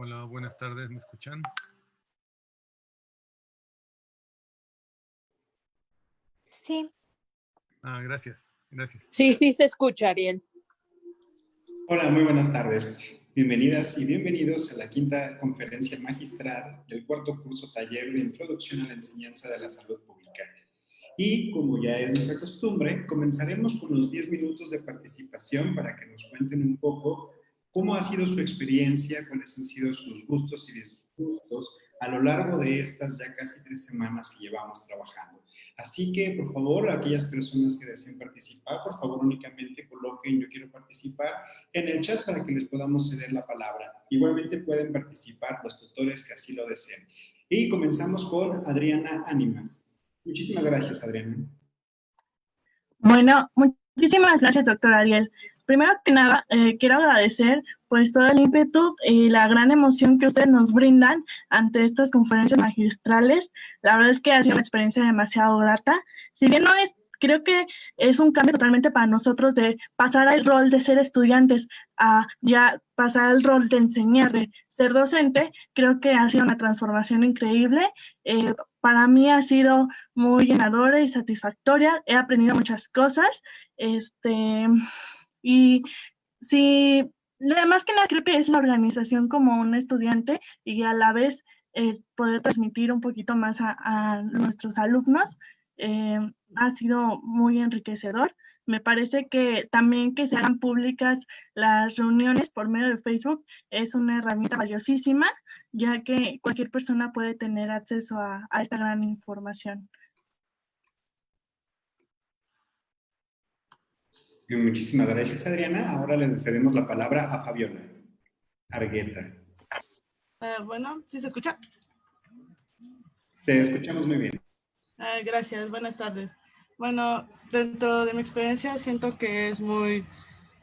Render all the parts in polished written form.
Hola, buenas tardes, ¿me escuchan? Sí. Gracias, gracias. Sí, sí se escucha, Ariel. Hola, muy buenas tardes. Bienvenidas y bienvenidos a la quinta conferencia magistral del cuarto curso taller de Introducción a la Enseñanza de la Salud Pública. Y como ya es nuestra costumbre, comenzaremos con los 10 minutos de participación para que nos cuenten un poco cómo ha sido su experiencia, cuáles han sido sus gustos y disgustos a lo largo de estas ya casi 3 semanas que llevamos trabajando. Así que, por favor, aquellas personas que deseen participar, por favor, únicamente coloquen "yo quiero participar" en el chat para que les podamos ceder la palabra. Igualmente pueden participar los tutores que así lo deseen. Y comenzamos con Adriana Ánimas. Muchísimas gracias, Adriana. Bueno, muchísimas gracias, doctor Ariel. Primero que nada, quiero agradecer pues todo el ímpetu y la gran emoción que ustedes nos brindan ante estas conferencias magistrales. La verdad es que ha sido una experiencia demasiado grata. Si bien no es, creo que es un cambio totalmente para nosotros de pasar al rol de ser estudiantes a ya pasar al rol de enseñar, de ser docente, creo que ha sido una transformación increíble. Para mí ha sido muy llenadora y satisfactoria. He aprendido muchas cosas. Y sí, más que nada creo que es la organización como un estudiante y a la vez poder transmitir un poquito más a nuestros alumnos ha sido muy enriquecedor. Me parece que también que se hagan públicas las reuniones por medio de Facebook es una herramienta valiosísima, ya que cualquier persona puede tener acceso a esta gran información. Muchísimas gracias, Adriana. Ahora le cedemos la palabra a Fabiola Argueta. Bueno, ¿sí se escucha? Te escuchamos muy bien. Gracias, buenas tardes. Bueno, dentro de mi experiencia siento que es muy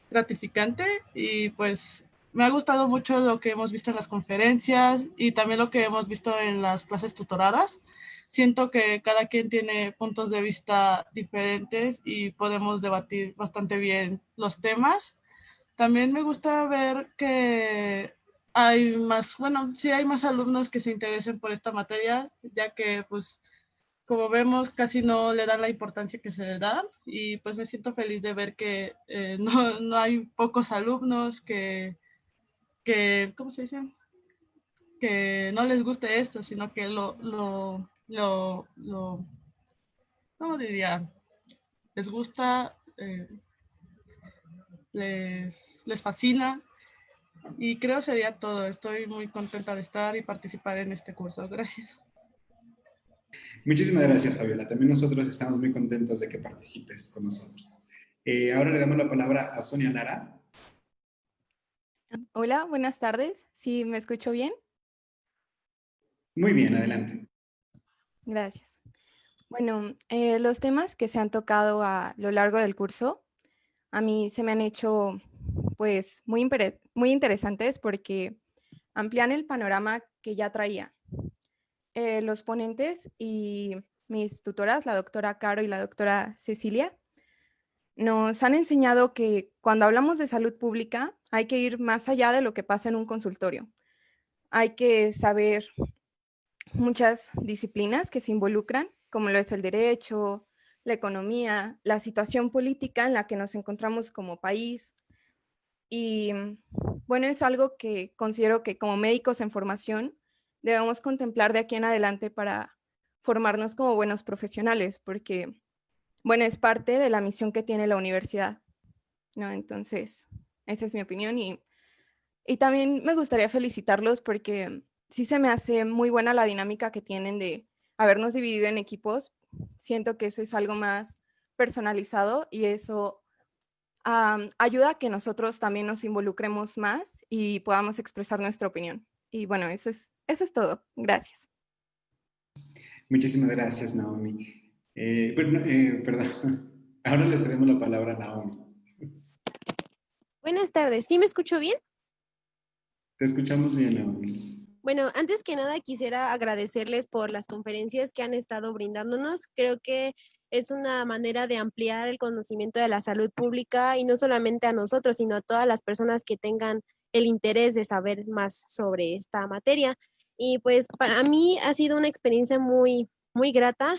gratificante y pues me ha gustado mucho lo que hemos visto en las conferencias y también lo que hemos visto en las clases tutoradas. Siento que cada quien tiene puntos de vista diferentes y podemos debatir bastante bien los temas. También me gusta ver que hay más, bueno, sí hay más alumnos que se interesen por esta materia, ya que pues como vemos casi no le dan la importancia que se le da y pues me siento feliz de ver que no hay pocos alumnos ¿cómo se dice? Que no les guste esto, sino que ¿cómo diría? Les gusta, les fascina. Y creo sería todo. Estoy muy contenta de estar y participar en este curso. Gracias. Muchísimas gracias, Fabiola. También nosotros estamos muy contentos de que participes con nosotros. Ahora le damos la palabra a Sonia Lara. Hola, buenas tardes. ¿Sí me escucho bien? Muy bien, adelante. Gracias. Bueno, los temas que se han tocado a lo largo del curso, a mí se me han hecho pues muy interesantes porque amplían el panorama que ya traía. Los ponentes y mis tutoras, la doctora Caro y la doctora Cecilia, nos han enseñado que cuando hablamos de salud pública hay que ir más allá de lo que pasa en un consultorio. Hay que saber muchas disciplinas que se involucran, como lo es el derecho, la economía, la situación política en la que nos encontramos como país. Y bueno, es algo que considero que como médicos en formación debemos contemplar de aquí en adelante para formarnos como buenos profesionales, porque, bueno, es parte de la misión que tiene la universidad, ¿no? Entonces, esa es mi opinión y también me gustaría felicitarlos porque sí se me hace muy buena la dinámica que tienen de habernos dividido en equipos. Siento que eso es algo más personalizado y eso ayuda a que nosotros también nos involucremos más y podamos expresar nuestra opinión. Y bueno, eso es todo. Gracias. Muchísimas gracias, Naomi. Perdón. Ahora le cedemos la palabra a Naomi. Buenas tardes, ¿sí me escucho bien? Te escuchamos bien, Naomi. Bueno, antes que nada quisiera agradecerles por las conferencias que han estado brindándonos. Creo que es una manera de ampliar el conocimiento de la salud pública y no solamente a nosotros, sino a todas las personas que tengan el interés de saber más sobre esta materia. Y pues para mí ha sido una experiencia muy, muy grata.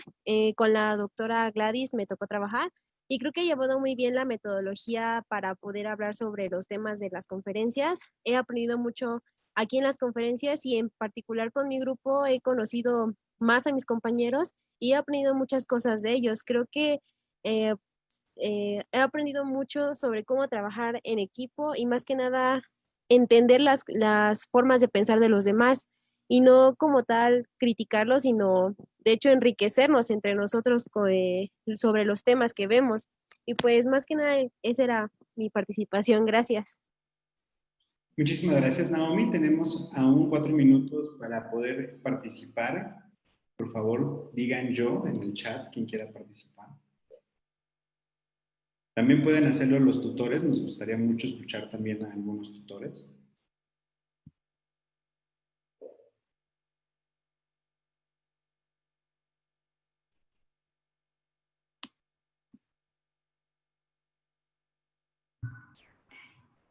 Con la doctora Gladys me tocó trabajar y creo que he llevado muy bien la metodología para poder hablar sobre los temas de las conferencias. He aprendido mucho aquí en las conferencias y en particular con mi grupo he conocido más a mis compañeros y he aprendido muchas cosas de ellos. Creo que eh, he aprendido mucho sobre cómo trabajar en equipo y más que nada entender las formas de pensar de los demás y no como tal criticarlos, sino de hecho enriquecernos entre nosotros sobre los temas que vemos. Y pues más que nada esa era mi participación. Gracias. Muchísimas gracias, Naomi. Tenemos aún 4 minutos para poder participar. Por favor, digan yo en el chat quien quiera participar. También pueden hacerlo los tutores. Nos gustaría mucho escuchar también a algunos tutores.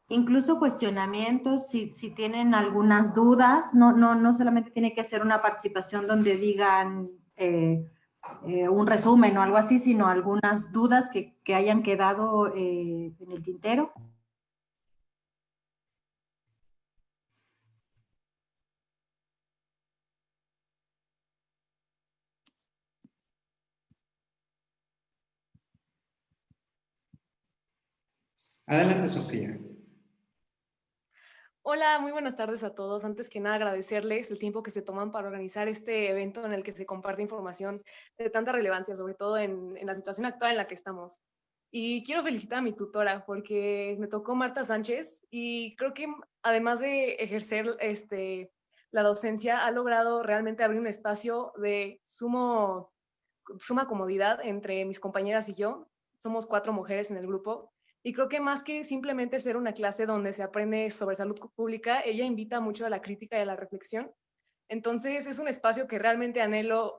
Incluso cuestionamientos, si tienen algunas dudas, no solamente tiene que ser una participación donde digan un resumen o algo así, sino algunas dudas que hayan quedado en el tintero. Adelante, Sofía. Hola, muy buenas tardes a todos. Antes que nada, agradecerles el tiempo que se toman para organizar este evento en el que se comparte información de tanta relevancia, sobre todo en la situación actual en la que estamos. Y quiero felicitar a mi tutora porque me tocó Marta Sánchez y creo que además de ejercer la docencia, ha logrado realmente abrir un espacio de suma comodidad entre mis compañeras y yo. Somos 4 mujeres en el grupo. Y creo que más que simplemente ser una clase donde se aprende sobre salud pública, ella invita mucho a la crítica y a la reflexión. Entonces es un espacio que realmente anhelo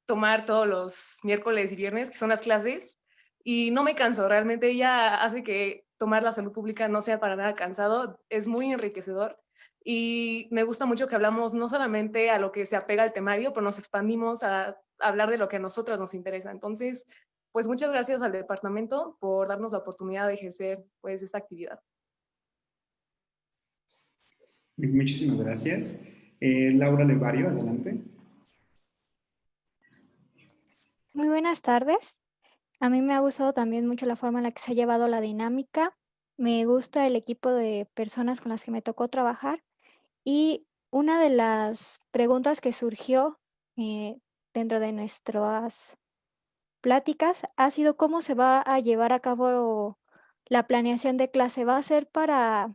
tomar todos los miércoles y viernes, que son las clases, y no me canso. Realmente ella hace que tomar la salud pública no sea para nada cansado, es muy enriquecedor. Y me gusta mucho que hablamos no solamente a lo que se apega al temario, pero nos expandimos a hablar de lo que a nosotros nos interesa. Entonces, pues muchas gracias al departamento por darnos la oportunidad de ejercer pues esta actividad. Muchísimas gracias. Laura Levario, adelante. Muy buenas tardes. A mí me ha gustado también mucho la forma en la que se ha llevado la dinámica. Me gusta el equipo de personas con las que me tocó trabajar. Y una de las preguntas que surgió dentro de nuestras pláticas ha sido cómo se va a llevar a cabo la planeación de clase. ¿Va a ser para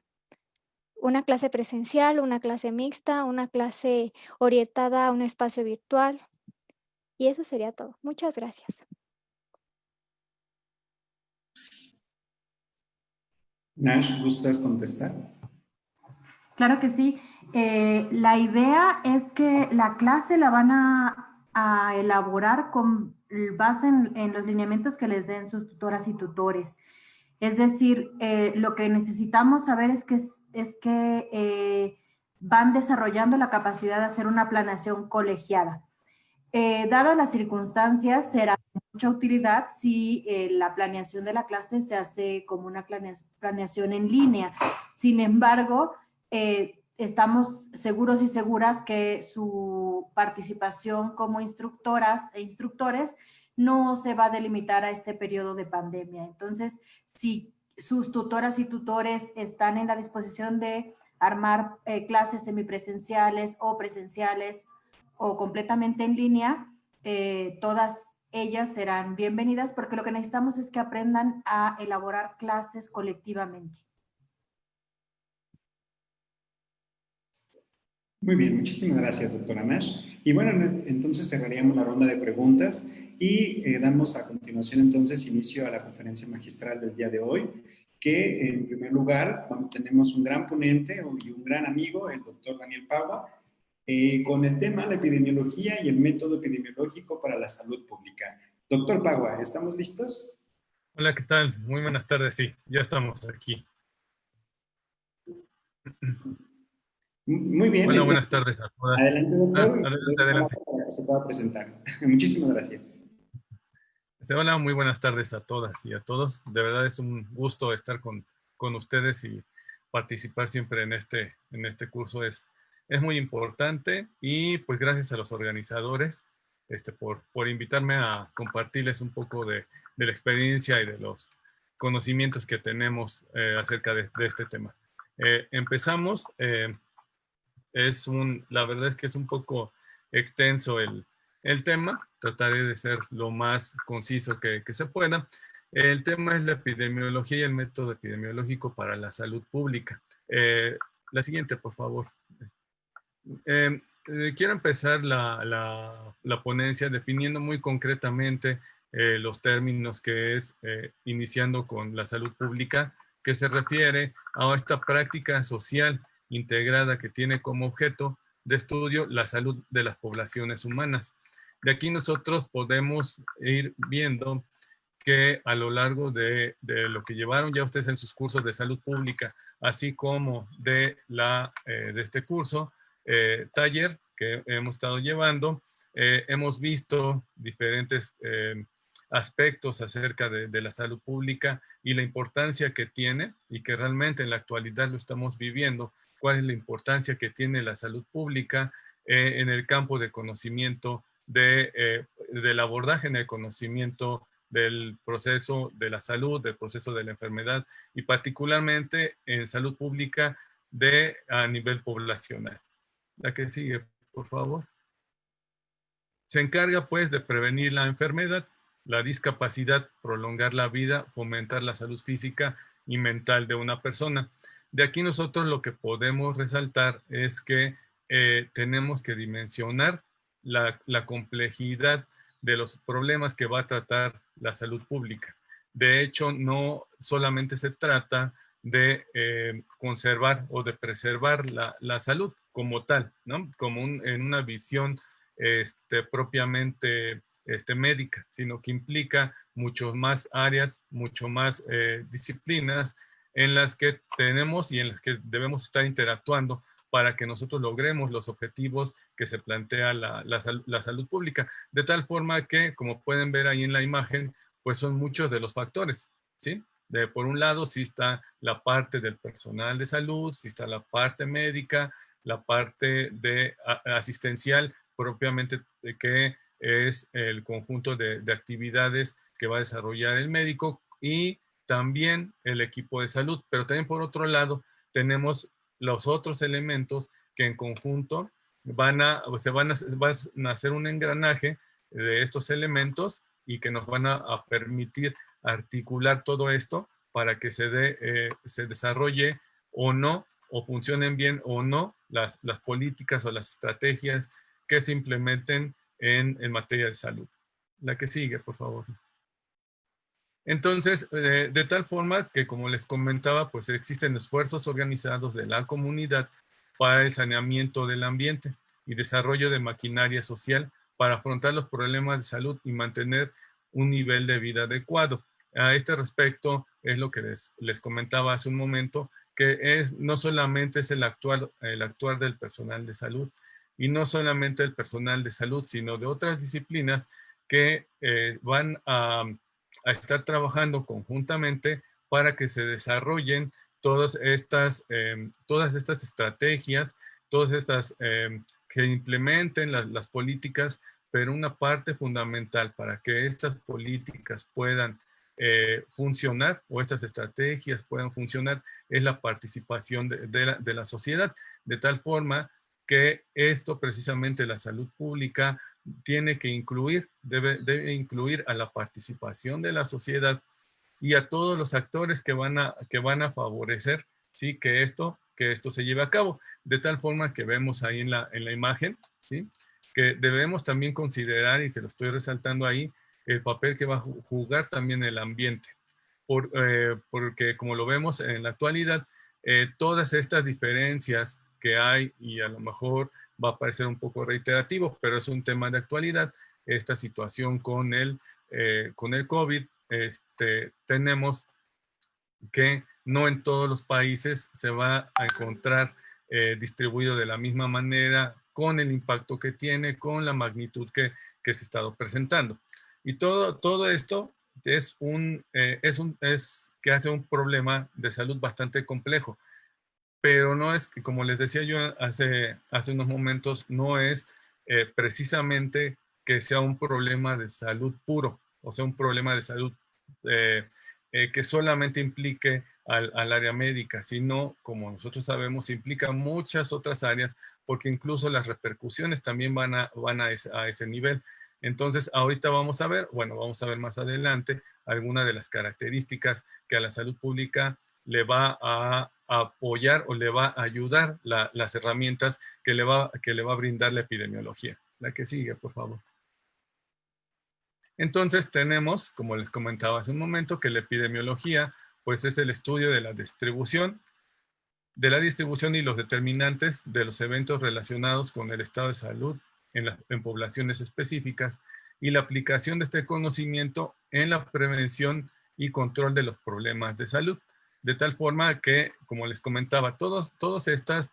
una clase presencial, una clase mixta, una clase orientada a un espacio virtual? Y eso sería todo. Muchas gracias. Nash, ¿gustas contestar? Claro que sí. La idea es que la clase la van a elaborar con base en los lineamientos que les den sus tutoras y tutores. Es decir, lo que necesitamos saber es que van desarrollando la capacidad de hacer una planeación colegiada. Dadas las circunstancias, será de mucha utilidad si la planeación de la clase se hace como una planeación en línea. Sin embargo, estamos seguros y seguras que su participación como instructoras e instructores no se va a delimitar a este periodo de pandemia. Entonces, si sus tutoras y tutores están en la disposición de armar clases semipresenciales o presenciales o completamente en línea, todas ellas serán bienvenidas porque lo que necesitamos es que aprendan a elaborar clases colectivamente. Muy bien, muchísimas gracias, doctora Nash. Y bueno, entonces cerraríamos la ronda de preguntas y damos a continuación entonces inicio a la conferencia magistral del día de hoy, que en primer lugar tenemos un gran ponente y un gran amigo, el doctor Daniel Pagua, con el tema la epidemiología y el método epidemiológico para la salud pública. Doctor Pagua, ¿estamos listos? Hola, ¿qué tal? Muy buenas tardes, sí, ya estamos aquí. Muy bien. Hola, Entonces, buenas tardes a todas. adelante, doctor. Adelante, adelante. Para que se pueda presentar. Muchísimas gracias. Hola, muy buenas tardes a todas y a todos. De verdad es un gusto estar con ustedes y participar siempre en este curso. Es muy importante y pues gracias a los organizadores por invitarme a compartirles un poco de la experiencia y de los conocimientos que tenemos acerca de este tema. Empezamos. La verdad es que es un poco extenso el tema. Trataré de ser lo más conciso que se pueda. El tema es la epidemiología y el método epidemiológico para la salud pública. La siguiente, por favor. Quiero empezar la ponencia definiendo muy concretamente los términos que es iniciando con la salud pública, que se refiere a esta práctica social integrada que tiene como objeto de estudio la salud de las poblaciones humanas. De aquí nosotros podemos ir viendo que a lo largo de lo que llevaron ya ustedes en sus cursos de salud pública, así como de este curso, taller que hemos estado llevando, hemos visto diferentes aspectos acerca de la salud pública y la importancia que tiene, y que realmente en la actualidad lo estamos viviendo, cuál es la importancia que tiene la salud pública en el campo de conocimiento, del abordaje en el conocimiento del proceso de la salud, del proceso de la enfermedad y particularmente en salud pública a nivel poblacional. La que sigue, por favor. Se encarga, pues, de prevenir la enfermedad, la discapacidad, prolongar la vida, fomentar la salud física y mental de una persona. De aquí nosotros lo que podemos resaltar es que tenemos que dimensionar la complejidad de los problemas que va a tratar la salud pública. De hecho, no solamente se trata de conservar o de preservar la salud como tal, ¿no? Como en una visión propiamente médica, sino que implica muchas más áreas, mucho más disciplinas en las que tenemos y en las que debemos estar interactuando para que nosotros logremos los objetivos que se plantea la salud pública. De tal forma que, como pueden ver ahí en la imagen, pues son muchos de los factores, ¿sí? Por un lado, sí está la parte del personal de salud, sí está la parte médica, la parte asistencial propiamente que es el conjunto de actividades que va a desarrollar el médico y también el equipo de salud. Pero también por otro lado tenemos los otros elementos que en conjunto van a hacer un engranaje de estos elementos y que nos van a permitir articular todo esto para que se desarrolle o no, o funcionen bien o no las políticas o las estrategias que se implementen en materia de salud. La que sigue, por favor. Entonces, de tal forma que, como les comentaba, pues existen esfuerzos organizados de la comunidad para el saneamiento del ambiente y desarrollo de maquinaria social para afrontar los problemas de salud y mantener un nivel de vida adecuado. A este respecto es lo que les comentaba hace un momento, que no solamente es el actuar del personal de salud y no solamente el personal de salud, sino de otras disciplinas que van a estar trabajando conjuntamente para que se desarrollen todas estas estrategias, todas estas que implementen las políticas, pero una parte fundamental para que estas políticas puedan funcionar o estas estrategias puedan funcionar es la participación de la sociedad, de tal forma que esto precisamente la salud pública tiene que incluir, debe incluir a la participación de la sociedad y a todos los actores que van a favorecer, ¿sí? que esto se lleve a cabo, de tal forma que vemos ahí en la imagen, ¿sí? que debemos también considerar, y se lo estoy resaltando ahí, el papel que va a jugar también el ambiente, porque como lo vemos en la actualidad, todas estas diferencias que hay, y a lo mejor va a parecer un poco reiterativo, pero es un tema de actualidad, esta situación con el COVID, tenemos que no en todos los países se va a encontrar distribuido de la misma manera, con el impacto que tiene, con la magnitud que se ha estado presentando. Y todo esto es que hace un problema de salud bastante complejo. Pero no es, como les decía yo hace unos momentos, no es precisamente que sea un problema de salud puro, o sea, un problema de salud que solamente implique al área médica, sino, como nosotros sabemos, implica muchas otras áreas, porque incluso las repercusiones también van a ese nivel. Entonces, ahorita vamos a ver más adelante, algunas de las características que a la salud pública le va a apoyar o le va a ayudar las herramientas que le va a brindar la epidemiología. La que sigue, por favor. Entonces tenemos, como les comentaba hace un momento, que la epidemiología pues es el estudio de la distribución y los determinantes de los eventos relacionados con el estado de salud en poblaciones específicas y la aplicación de este conocimiento en la prevención y control de los problemas de salud. De tal forma que, como les comentaba, todas estas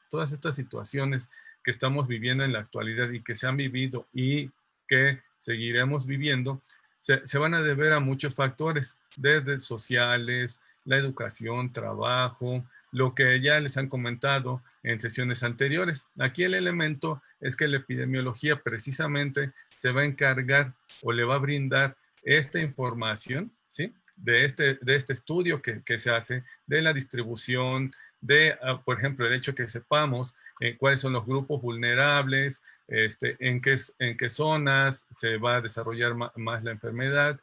situaciones que estamos viviendo en la actualidad y que se han vivido y que seguiremos viviendo, se van a deber a muchos factores, desde sociales, la educación, trabajo, lo que ya les han comentado en sesiones anteriores. Aquí el elemento es que la epidemiología precisamente se va a encargar o le va a brindar esta información, ¿sí?, de este estudio que se hace, de la distribución, por ejemplo, el hecho que sepamos cuáles son los grupos vulnerables, en qué zonas se va a desarrollar más la enfermedad,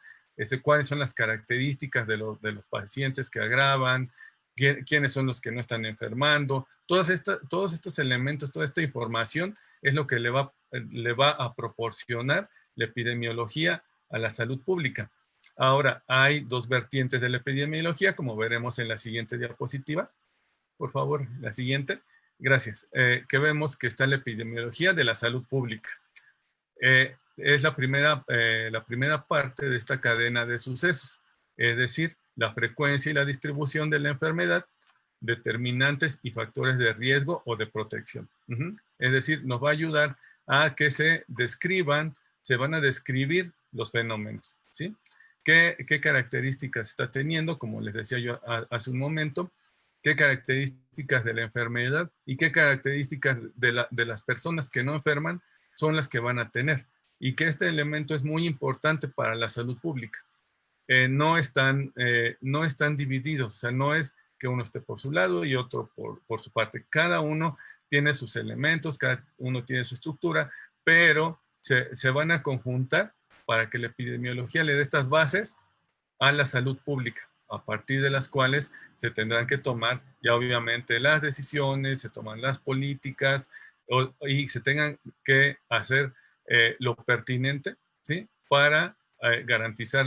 cuáles son las características de los pacientes que agravan, quiénes son los que no están enfermando. Todos estos elementos, toda esta información es lo que le va a proporcionar la epidemiología a la salud pública. Ahora, hay dos vertientes de la epidemiología, como veremos en la siguiente diapositiva. Por favor, la siguiente. Gracias. Que vemos que está la epidemiología de la salud pública. Es la primera parte de esta cadena de sucesos, es decir, la frecuencia y la distribución de la enfermedad, determinantes y factores de riesgo o de protección. Es decir, nos va a ayudar a que se van a describir los fenómenos, ¿sí? ¿Qué características está teniendo? Como les decía yo hace un momento, qué características de la enfermedad y qué características de las personas que no enferman son las que van a tener. Y que este elemento es muy importante para la salud pública. No están divididos, o sea, no es que uno esté por su lado y otro por su parte. Cada uno tiene sus elementos, cada uno tiene su estructura, pero se van a conjuntar para que la epidemiología le dé estas bases a la salud pública, a partir de las cuales se tendrán que tomar ya obviamente las decisiones, se toman las políticas y se tengan que hacer lo pertinente, ¿sí?, para garantizar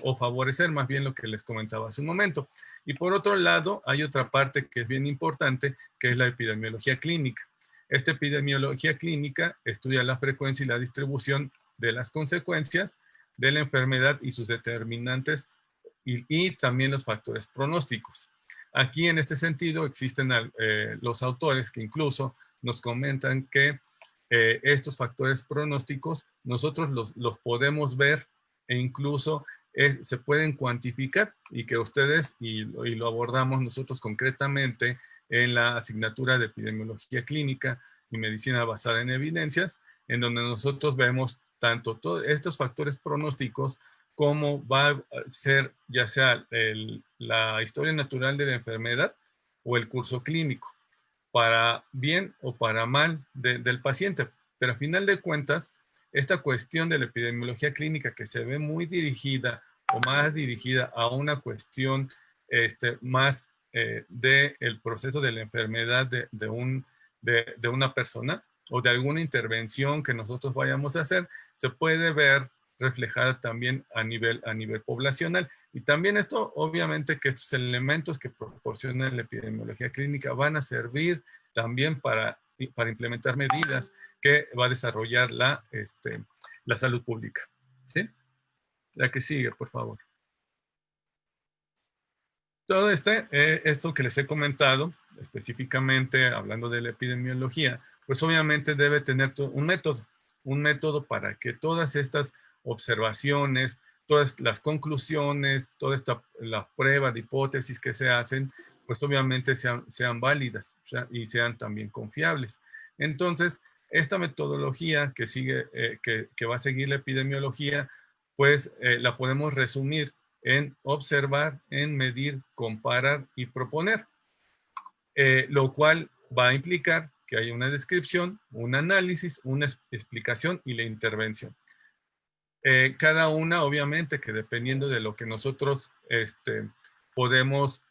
o favorecer más bien lo que les comentaba hace un momento. Y por otro lado, hay otra parte que es bien importante, que es la epidemiología clínica. Esta epidemiología clínica estudia la frecuencia y la distribución de las consecuencias de la enfermedad y sus determinantes y también los factores pronósticos. Aquí en este sentido existen los autores que incluso nos comentan que estos factores pronósticos nosotros los podemos ver e incluso se pueden cuantificar y que ustedes, y lo abordamos nosotros concretamente en la asignatura de epidemiología clínica y medicina basada en evidencias, en donde nosotros vemos tanto todos estos factores pronósticos como va a ser ya sea la historia natural de la enfermedad o el curso clínico, para bien o para mal del paciente. Pero a final de cuentas, esta cuestión de la epidemiología clínica que se ve muy dirigida o más dirigida a una cuestión más del proceso de la enfermedad de una persona o de alguna intervención que nosotros vayamos a hacer, se puede ver reflejada también a nivel poblacional. Y también esto, obviamente que estos elementos que proporciona la epidemiología clínica van a servir también para implementar medidas que va a desarrollar la salud pública. ¿Sí? La que sigue, por favor. Todo esto que les he comentado, específicamente hablando de la epidemiología, pues obviamente debe tener un método para que todas estas observaciones, todas las conclusiones, la prueba de hipótesis que se hacen, pues obviamente sean válidas, o sea, y sean también confiables. Entonces, esta metodología que va a seguir la epidemiología, pues la podemos resumir en observar, en medir, comparar y proponer, lo cual va a implicar que haya una descripción, un análisis, una explicación y la intervención. Cada una, obviamente, que dependiendo de lo que nosotros podemos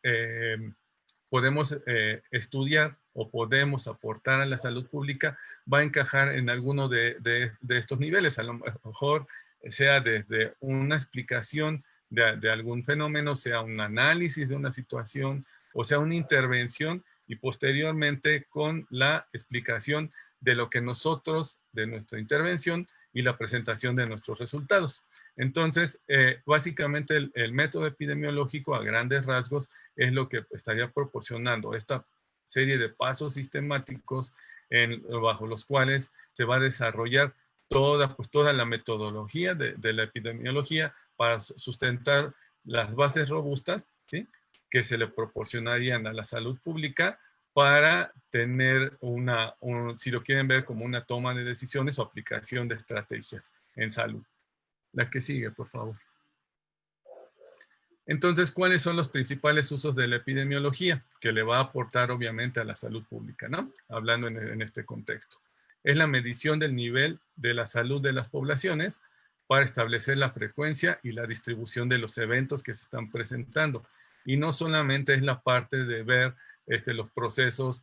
estudiar o podemos aportar a la salud pública, va a encajar en alguno de estos niveles. A lo mejor sea desde una explicación de algún fenómeno, sea un análisis de una situación, o sea una intervención, y posteriormente con la explicación de lo que nosotros, de nuestra intervención y la presentación de nuestros resultados. Entonces, básicamente el método epidemiológico a grandes rasgos es lo que estaría proporcionando esta serie de pasos sistemáticos bajo los cuales se va a desarrollar toda la metodología de la epidemiología para sustentar las bases robustas, ¿sí?, que se le proporcionarían a la salud pública para tener si lo quieren ver como una toma de decisiones o aplicación de estrategias en salud. La que sigue, por favor. Entonces, ¿cuáles son los principales usos de la epidemiología que le va a aportar obviamente a la salud pública, ¿no? Hablando en este contexto. Es la medición del nivel de la salud de las poblaciones para establecer la frecuencia y la distribución de los eventos que se están presentando. Y no solamente es la parte de ver los procesos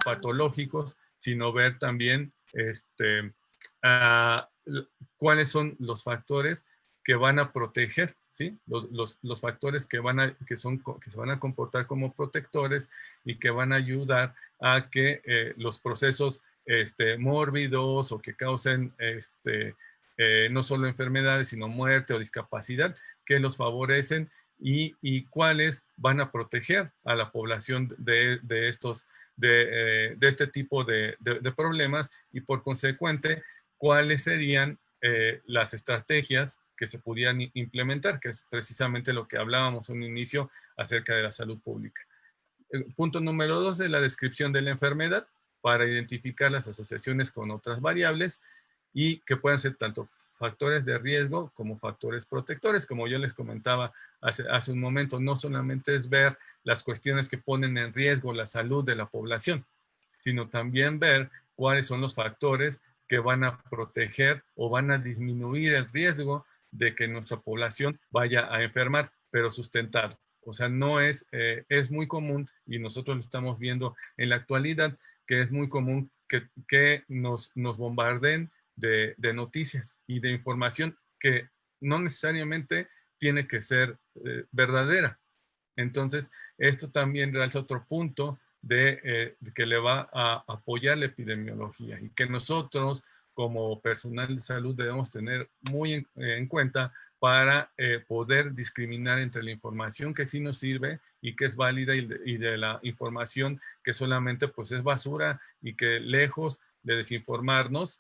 patológicos, sino ver también cuáles son los factores que van a proteger, ¿sí? Los factores que se van a comportar como protectores y que van a ayudar a que los procesos mórbidos o que causen no solo enfermedades, sino muerte o discapacidad, que los favorecen y cuáles van a proteger a la población de este tipo de problemas, y por consecuente, cuáles serían las estrategias que se pudieran implementar, que es precisamente lo que hablábamos en un inicio acerca de la salud pública. Punto número 2 es la descripción de la enfermedad para identificar las asociaciones con otras variables y que puedan ser tanto factores de riesgo como factores protectores. Como yo les comentaba hace un momento, no solamente es ver las cuestiones que ponen en riesgo la salud de la población, sino también ver cuáles son los factores que van a proteger o van a disminuir el riesgo de que nuestra población vaya a enfermar, pero sustentado. O sea, no es muy común, y nosotros lo estamos viendo en la actualidad, que es muy común que nos bombardeen de noticias y de información que no necesariamente tiene que ser verdadera. Entonces, esto también realza otro punto de que le va a apoyar la epidemiología y que nosotros como personal de salud debemos tener muy en cuenta para poder discriminar entre la información que sí nos sirve y que es válida y de la información que solamente pues es basura y que lejos de desinformarnos,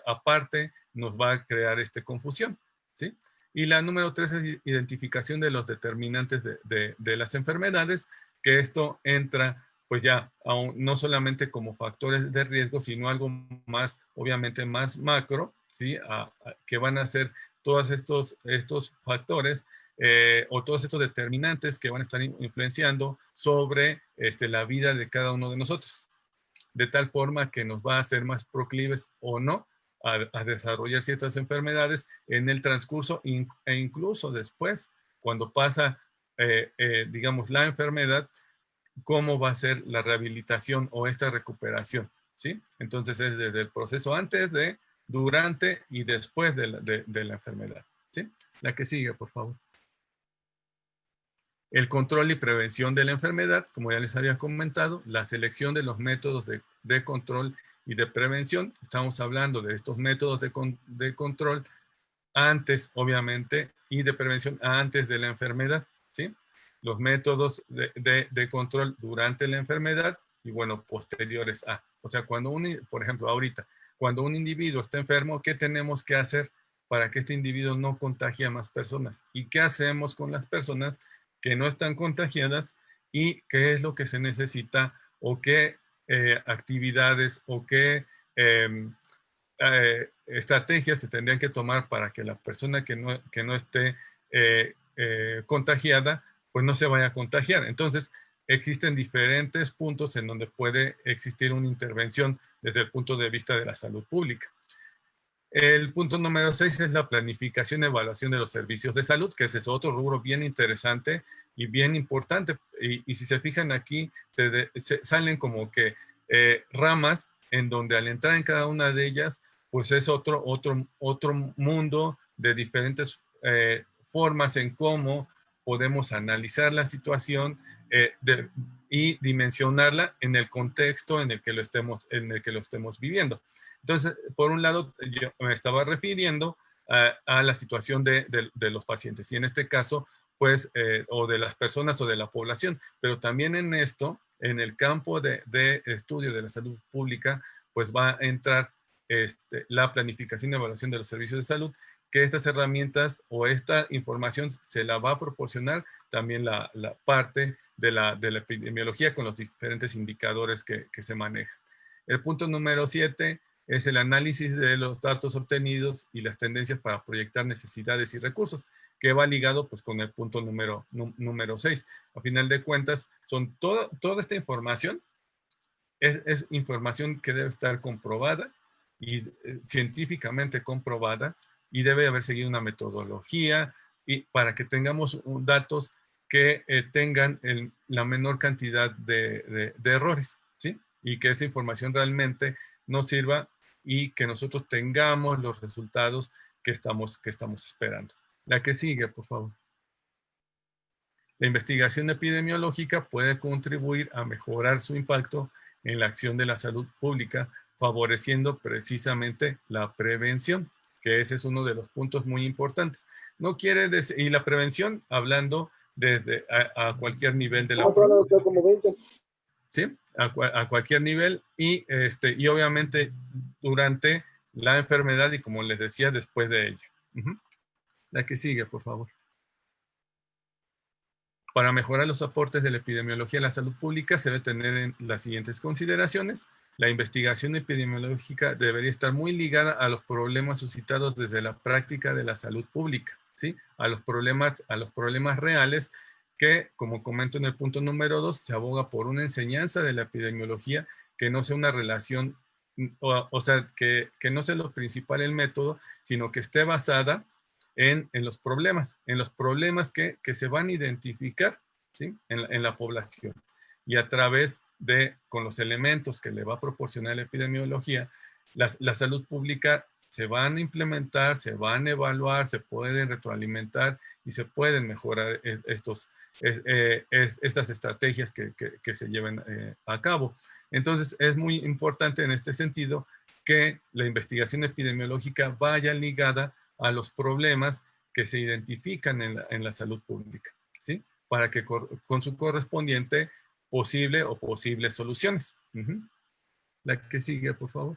aparte nos va a crear confusión, ¿sí? Y la número 3 es identificación de los determinantes de las enfermedades, que esto entra pues ya no solamente como factores de riesgo, sino algo más, obviamente más macro, ¿sí? Que van a ser todos estos factores o todos estos determinantes que van a estar influenciando sobre la vida de cada uno de nosotros, de tal forma que nos va a hacer más proclives o no a desarrollar ciertas enfermedades en el transcurso e incluso después, cuando pasa, digamos, la enfermedad, cómo va a ser la rehabilitación o esta recuperación, ¿sí? Entonces es desde el proceso antes, durante y después de la enfermedad, ¿sí? La que sigue, por favor. El control y prevención de la enfermedad, como ya les había comentado, la selección de los métodos de control y de prevención. Estamos hablando de estos métodos de control antes, obviamente, y de prevención antes de la enfermedad, ¿sí? los métodos de control durante la enfermedad y, bueno, posteriores a. O sea, por ejemplo, ahorita, cuando un individuo está enfermo, ¿qué tenemos que hacer para que este individuo no contagie a más personas? ¿Y qué hacemos con las personas que no están contagiadas? ¿Y qué es lo que se necesita o qué actividades o qué estrategias se tendrían que tomar para que la persona que no esté contagiada, pues no se vaya a contagiar? Entonces, existen diferentes puntos en donde puede existir una intervención desde el punto de vista de la salud pública. El punto número 6 es la planificación y evaluación de los servicios de salud, que ese es otro rubro bien interesante y bien importante. Y si se fijan aquí, salen como que ramas en donde al entrar en cada una de ellas, pues es otro mundo de diferentes formas en cómo podemos analizar la situación y dimensionarla en el contexto en el que lo estemos viviendo. Entonces, por un lado, yo me estaba refiriendo a la situación de los pacientes, y en este caso, pues, o de las personas o de la población, pero también en esto, en el campo de estudio de la salud pública, pues va a entrar la planificación y evaluación de los servicios de salud, que estas herramientas o esta información se la va a proporcionar también la parte de la epidemiología con los diferentes indicadores que se manejan. El punto número 7 es el análisis de los datos obtenidos y las tendencias para proyectar necesidades y recursos, que va ligado pues con el punto número 6. A final de cuentas, son toda esta información es información que debe estar comprobada y científicamente comprobada, y debe haber seguido una metodología y para que tengamos datos que tengan la menor cantidad de errores, ¿sí? Y que esa información realmente nos sirva y que nosotros tengamos los resultados que estamos esperando. La que sigue, por favor. La investigación epidemiológica puede contribuir a mejorar su impacto en la acción de la salud pública, favoreciendo precisamente la prevención, que ese es uno de los puntos muy importantes. No quiere decir, y la prevención hablando desde a cualquier nivel de la población. ¿Sí? A cualquier nivel y obviamente durante la enfermedad y, como les decía, después de ella. La que sigue, por favor. Para mejorar los aportes de la epidemiología a la salud pública se debe tener en las siguientes consideraciones. La investigación epidemiológica debería estar muy ligada a los problemas suscitados desde la práctica de la salud pública, ¿sí? A los problemas reales que, como comento en el punto número 2, se aboga por una enseñanza de la epidemiología que no sea una relación, o sea, que no sea lo principal el método, sino que esté basada en los problemas que se van a identificar, ¿sí? en la población. Y a través con los elementos que le va a proporcionar la epidemiología, la salud pública se van a implementar, se van a evaluar, se pueden retroalimentar y se pueden mejorar estas estrategias que se lleven a cabo. Entonces, es muy importante en este sentido que la investigación epidemiológica vaya ligada a los problemas que se identifican en la salud pública, ¿sí? Para que con su correspondiente posibles soluciones. La que sigue, por favor.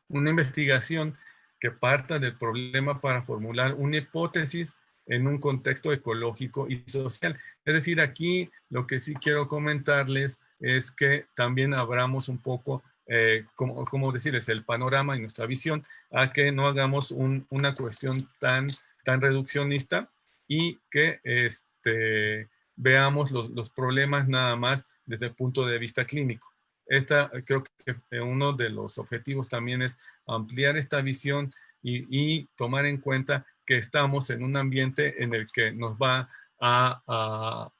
Una investigación que parta del problema para formular una hipótesis en un contexto ecológico y social. Es decir, aquí lo que sí quiero comentarles es que también abramos un poco, como decirles, el panorama y nuestra visión, a que no hagamos una cuestión tan reduccionista y que veamos los problemas nada más desde el punto de vista clínico. Creo que uno de los objetivos también es ampliar esta visión y tomar en cuenta que estamos en un ambiente en el que nos va a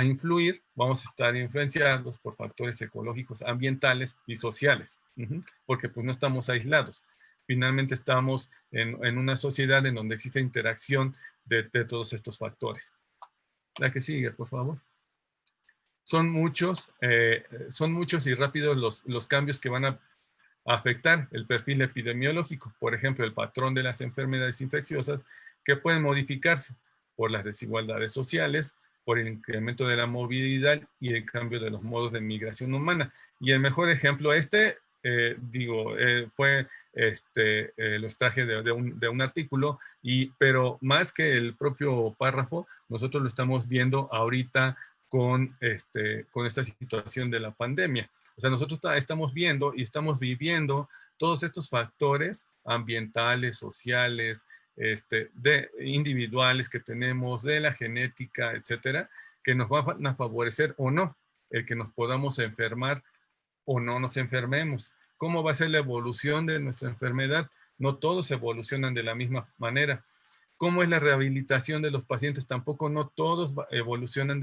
influir, vamos a estar influenciados por factores ecológicos, ambientales y sociales, porque pues no estamos aislados. Finalmente estamos en una sociedad en donde existe interacción de todos estos factores. La que sigue, por favor. Son muchos y rápidos los cambios que van a afectar el perfil epidemiológico. Por ejemplo, el patrón de las enfermedades infecciosas que pueden modificarse. por las desigualdades sociales, por el incremento de la movilidad y el cambio de los modos de migración humana. Y el mejor ejemplo fue lo extraje de un artículo, pero más que el propio párrafo, nosotros lo estamos viendo ahorita con esta situación de la pandemia. O sea, nosotros estamos viendo y estamos viviendo todos estos factores ambientales, sociales, individuales que tenemos, de la genética, etcétera, que nos van a favorecer o no el que nos podamos enfermar o no nos enfermemos. ¿Cómo va a ser la evolución de nuestra enfermedad? No todos evolucionan de la misma manera. ¿Cómo es la rehabilitación de los pacientes? Tampoco no todos evolucionan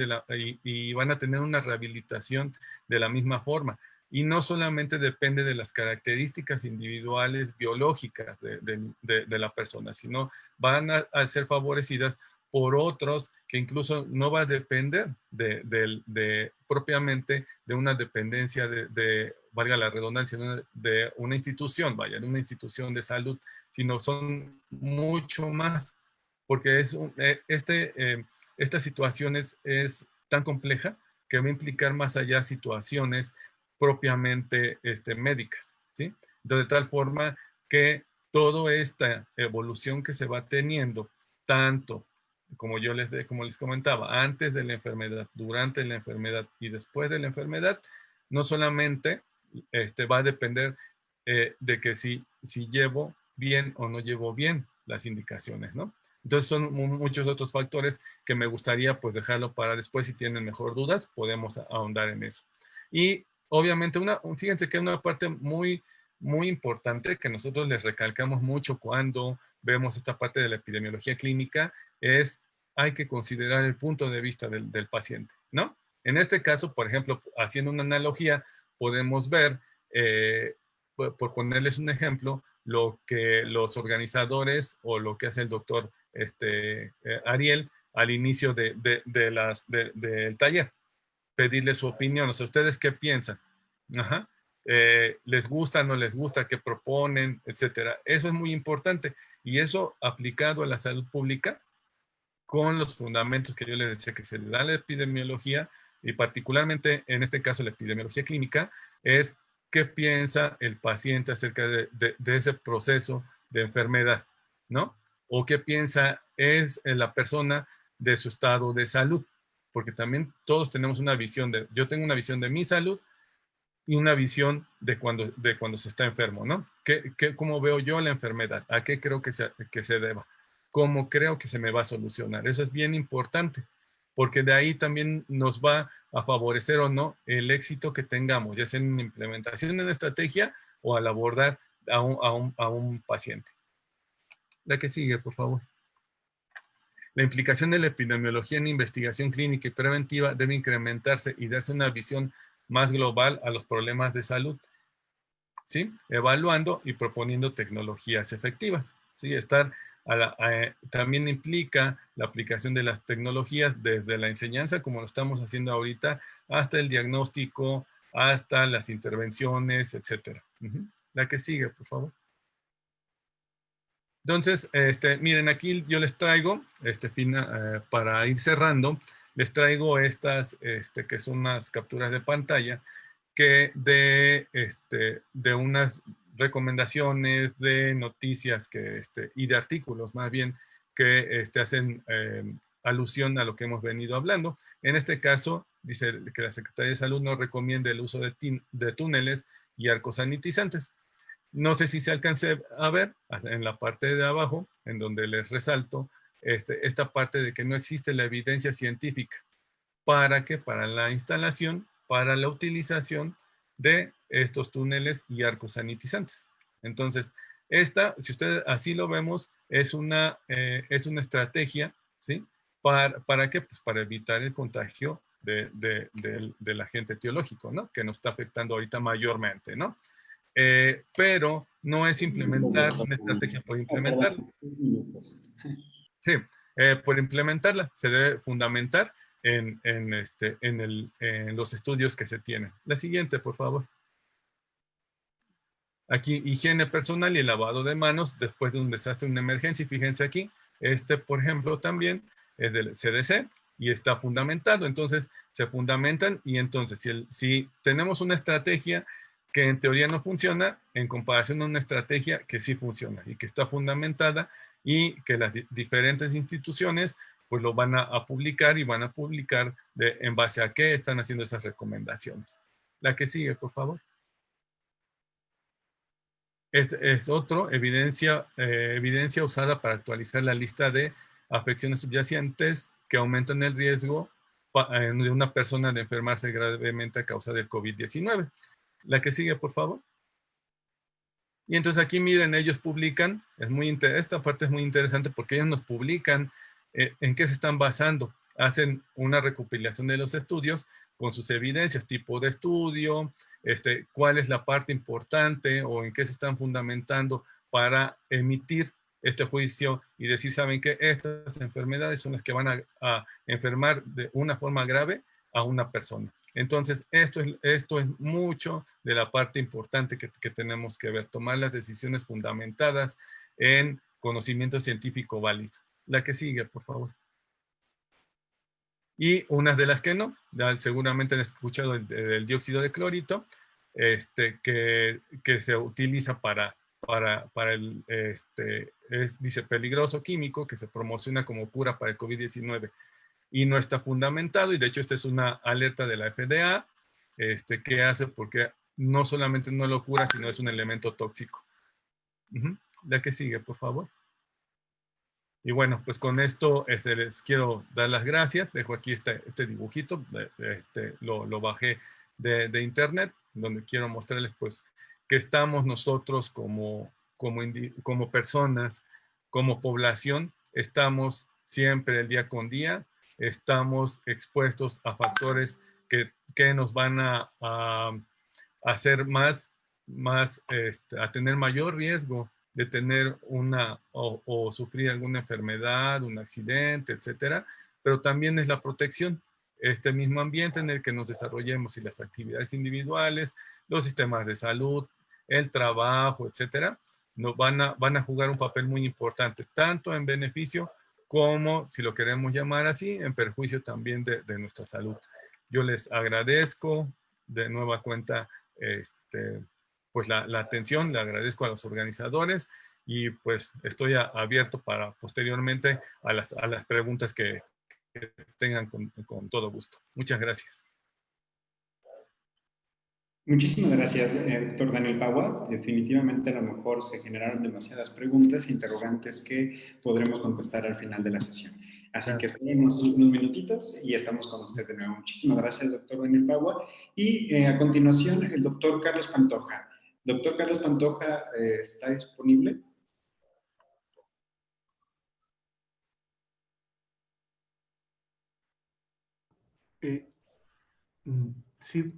y van a tener una rehabilitación de la misma forma. Y no solamente depende de las características individuales biológicas de la persona, sino van a ser favorecidas por otros que incluso no va a depender propiamente de una dependencia valga la redundancia, de una institución, de una institución de salud, sino son mucho más, porque esta situación es tan compleja que va a implicar más allá situaciones propiamente médicas, ¿sí? Entonces, de tal forma que toda esta evolución que se va teniendo, tanto como les comentaba, antes de la enfermedad, durante la enfermedad y después de la enfermedad, no solamente va a depender de que si llevo bien o no llevo bien las indicaciones, ¿no? Entonces son muchos otros factores que me gustaría pues dejarlo para después. Si tienen mejor dudas, podemos ahondar en eso. Y obviamente, fíjense que una parte muy, muy importante que nosotros les recalcamos mucho cuando vemos esta parte de la epidemiología clínica es hay que considerar el punto de vista del paciente, ¿no? En este caso, por ejemplo, haciendo una analogía, podemos ver, por ponerles un ejemplo, lo que los organizadores o lo que hace el doctor Ariel al inicio del taller. Pedirle su opinión, o sea, ¿ustedes qué piensan? Ajá. ¿Les gusta, no les gusta, qué proponen, etcétera? Eso es muy importante, y eso aplicado a la salud pública con los fundamentos que yo les decía que se le da a la epidemiología, y particularmente en este caso la epidemiología clínica, es qué piensa el paciente acerca de ese proceso de enfermedad, ¿no? O qué piensa la persona de su estado de salud, porque también todos tenemos una visión yo tengo una visión de mi salud y una visión de cuando se está enfermo, ¿no? ¿Cómo veo yo la enfermedad? ¿A qué creo que se deba? ¿Cómo creo que se me va a solucionar? Eso es bien importante, porque de ahí también nos va a favorecer o no el éxito que tengamos, ya sea en una implementación de una estrategia o al abordar a un paciente. La que sigue, por favor. La implicación de la epidemiología en investigación clínica y preventiva debe incrementarse y darse una visión más global a los problemas de salud, ¿sí? Evaluando y proponiendo tecnologías efectivas, ¿sí? También implica la aplicación de las tecnologías desde la enseñanza, como lo estamos haciendo ahorita, hasta el diagnóstico, hasta las intervenciones, etc. La que sigue, por favor. Entonces, miren, aquí yo les traigo, para ir cerrando, les traigo estas, que son unas capturas de pantalla, que de unas recomendaciones de noticias y de artículos más bien que hacen alusión a lo que hemos venido hablando. En este caso, dice que la Secretaría de Salud nos recomienda el uso de túneles y arcos sanitizantes. No sé si se alcance a ver en la parte de abajo, en donde les resalto esta parte de que no existe la evidencia científica. ¿Para qué? Para la instalación, para la utilización de estos túneles y arcos sanitizantes. Entonces, si ustedes así lo vemos, es una estrategia, ¿sí? ¿Para qué? Pues para evitar el contagio del agente etiológico, ¿no? Que nos está afectando ahorita mayormente, ¿no? Pero no es implementar una estrategia por implementarla. Sí, por implementarla se debe fundamentar en los estudios que se tienen. La siguiente, por favor. Aquí, higiene personal y el lavado de manos después de un desastre, una emergencia. Y fíjense aquí, por ejemplo, también es del CDC y está fundamentado. Entonces, se fundamentan y entonces, si tenemos una estrategia que en teoría no funciona, en comparación a una estrategia que sí funciona y que está fundamentada y que las diferentes instituciones pues lo van a publicar y van a publicar en base a qué están haciendo esas recomendaciones. La que sigue, por favor. Este es otro, evidencia usada para actualizar la lista de afecciones subyacentes que aumentan el riesgo de una persona de enfermarse gravemente a causa del COVID-19. La que sigue, por favor. Y entonces aquí miren, ellos publican, esta parte es muy interesante porque ellos nos publican en qué se están basando. Hacen una recopilación de los estudios con sus evidencias, tipo de estudio, cuál es la parte importante o en qué se están fundamentando para emitir este juicio y decir, ¿saben qué? Estas enfermedades son las que van a enfermar de una forma grave a una persona. Entonces, esto es mucho de la parte importante que tenemos que ver, tomar las decisiones fundamentadas en conocimiento científico válido. La que sigue, por favor. Y unas de las que no, seguramente han escuchado el dióxido de clorito, que se utiliza para dice peligroso químico, que se promociona como cura para el COVID-19 y no está fundamentado, y de hecho esta es una alerta de la FDA, que hace porque no solamente no lo cura, sino es un elemento tóxico. La que sigue, por favor. Y bueno, pues con esto les quiero dar las gracias. Dejo aquí este dibujito, lo bajé de internet, donde quiero mostrarles pues que estamos nosotros como personas, como población, estamos siempre el día con día, estamos expuestos a factores que nos van a hacer a tener mayor riesgo de tener o sufrir alguna enfermedad, un accidente, etcétera, pero también es la protección, este mismo ambiente en el que nos desarrollemos y las actividades individuales, los sistemas de salud, el trabajo, etcétera, van a jugar un papel muy importante, tanto en beneficio como, si lo queremos llamar así, en perjuicio también de nuestra salud. Yo les agradezco de nueva cuenta pues la atención, le agradezco a los organizadores y pues estoy abierto para posteriormente a las preguntas que tengan con todo gusto. Muchas gracias. Muchísimas gracias, doctor Daniel Pagua. Definitivamente a lo mejor se generaron demasiadas preguntas e interrogantes que podremos contestar al final de la sesión. Así que esperemos unos minutitos y estamos con usted de nuevo. Muchísimas gracias, doctor Daniel Pagua. Y a continuación, el doctor Carlos Pantoja. Doctor Carlos Pantoja, ¿está disponible? Sí,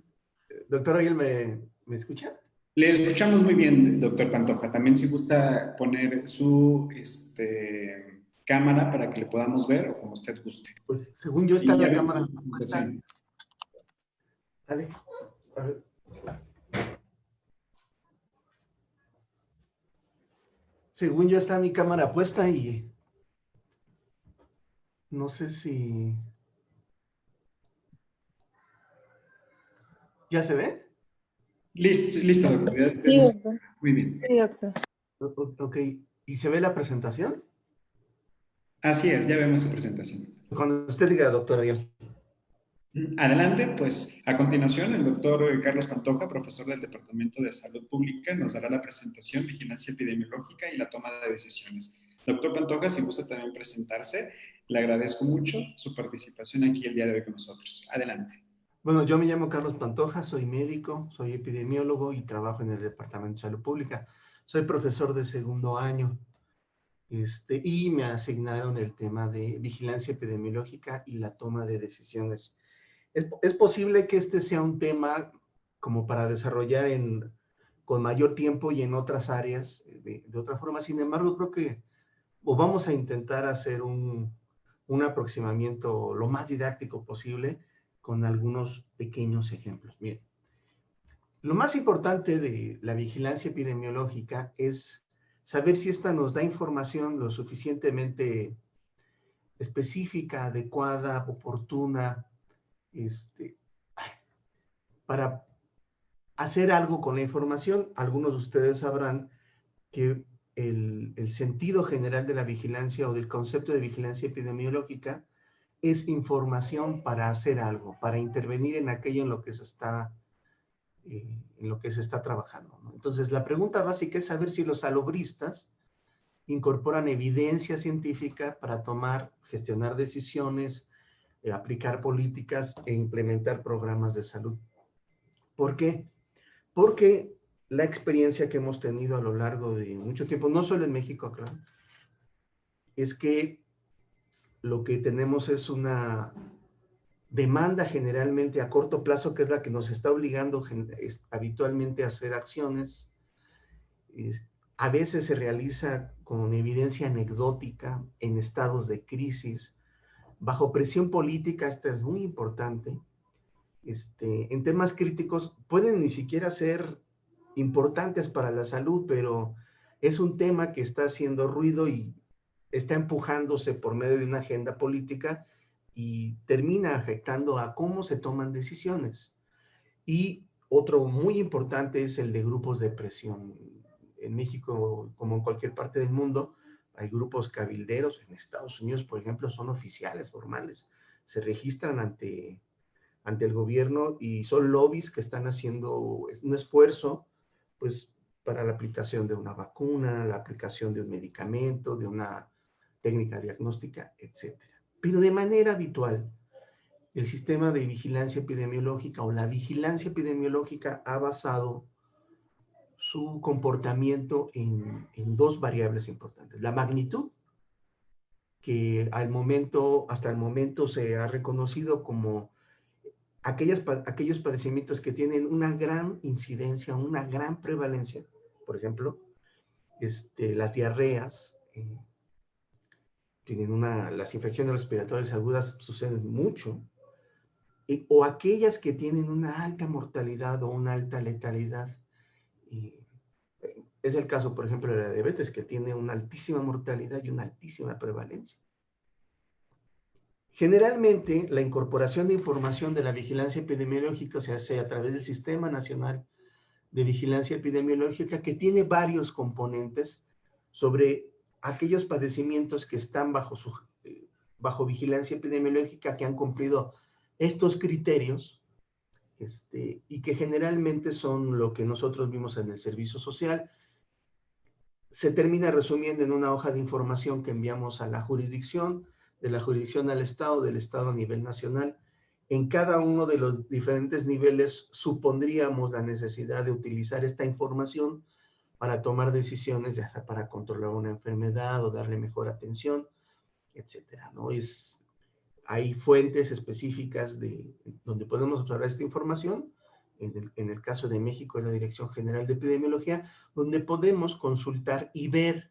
doctor Ariel, ¿me escucha? Le escuchamos muy bien, doctor Pantoja. También si gusta poner su cámara para que le podamos ver o como usted guste. Pues según yo está la cámara. Dale. A ver. Según yo está mi cámara puesta y no sé si... ¿Ya se ve? Listo, doctor. Sí, doctor. Muy bien. Sí, doctor. Ok. ¿Y se ve la presentación? Así es, ya vemos su presentación. Cuando usted diga, doctor Ariel. Adelante, pues a continuación el doctor Carlos Pantoja, profesor del Departamento de Salud Pública, nos dará la presentación, vigilancia epidemiológica y la toma de decisiones. Doctor Pantoja, si gusta también presentarse, le agradezco mucho su participación aquí el día de hoy con nosotros. Adelante. Bueno, yo me llamo Carlos Pantoja, soy médico, soy epidemiólogo y trabajo en el Departamento de Salud Pública. Soy profesor de segundo año y me asignaron el tema de vigilancia epidemiológica y la toma de decisiones. Es posible que este sea un tema como para desarrollar con mayor tiempo y en otras áreas de otra forma. Sin embargo, creo que vamos a intentar hacer un aproximamiento lo más didáctico posible con algunos pequeños ejemplos. Miren, lo más importante de la vigilancia epidemiológica es saber si esta nos da información lo suficientemente específica, adecuada, oportuna, para hacer algo con la información. Algunos de ustedes sabrán que el sentido general de la vigilancia o del concepto de vigilancia epidemiológica es información para hacer algo, para intervenir en aquello en lo que se está trabajando, ¿no? Entonces, la pregunta básica es saber si los salubristas incorporan evidencia científica para gestionar decisiones, aplicar políticas e implementar programas de salud. ¿Por qué? Porque la experiencia que hemos tenido a lo largo de mucho tiempo, no solo en México, claro, es que lo que tenemos es una demanda generalmente a corto plazo, que es la que nos está obligando habitualmente a hacer acciones. A veces se realiza con evidencia anecdótica en estados de crisis, bajo presión política. Esto es muy importante. En temas críticos pueden ni siquiera ser importantes para la salud, pero es un tema que está haciendo ruido y está empujándose por medio de una agenda política y termina afectando a cómo se toman decisiones. Y otro muy importante es el de grupos de presión. En México, como en cualquier parte del mundo, hay grupos cabilderos. En Estados Unidos, por ejemplo, son oficiales formales. Se registran ante el gobierno y son lobbies que están haciendo un esfuerzo, pues, para la aplicación de una vacuna, la aplicación de un medicamento, de una técnica diagnóstica, etc. Pero de manera habitual, el sistema de vigilancia epidemiológica o la vigilancia epidemiológica ha basado su comportamiento en dos variables importantes. La magnitud, que hasta el momento se ha reconocido como aquellos padecimientos que tienen una gran incidencia, una gran prevalencia. Por ejemplo, las diarreas, las infecciones respiratorias agudas suceden mucho, o aquellas que tienen una alta mortalidad o una alta letalidad. Es el caso, por ejemplo, de la diabetes, que tiene una altísima mortalidad y una altísima prevalencia. Generalmente, la incorporación de información de la vigilancia epidemiológica se hace a través del Sistema Nacional de Vigilancia Epidemiológica, que tiene varios componentes sobre aquellos padecimientos que están bajo vigilancia epidemiológica, que han cumplido estos criterios, y que generalmente son lo que nosotros vimos en el servicio social. Se termina resumiendo en una hoja de información que enviamos a la jurisdicción, de la jurisdicción al Estado, del Estado a nivel nacional. En cada uno de los diferentes niveles supondríamos la necesidad de utilizar esta información para tomar decisiones, ya sea para controlar una enfermedad o darle mejor atención, etcétera, ¿no? Hay fuentes específicas donde podemos observar esta información. En el caso de México, es la Dirección General de Epidemiología, donde podemos consultar y ver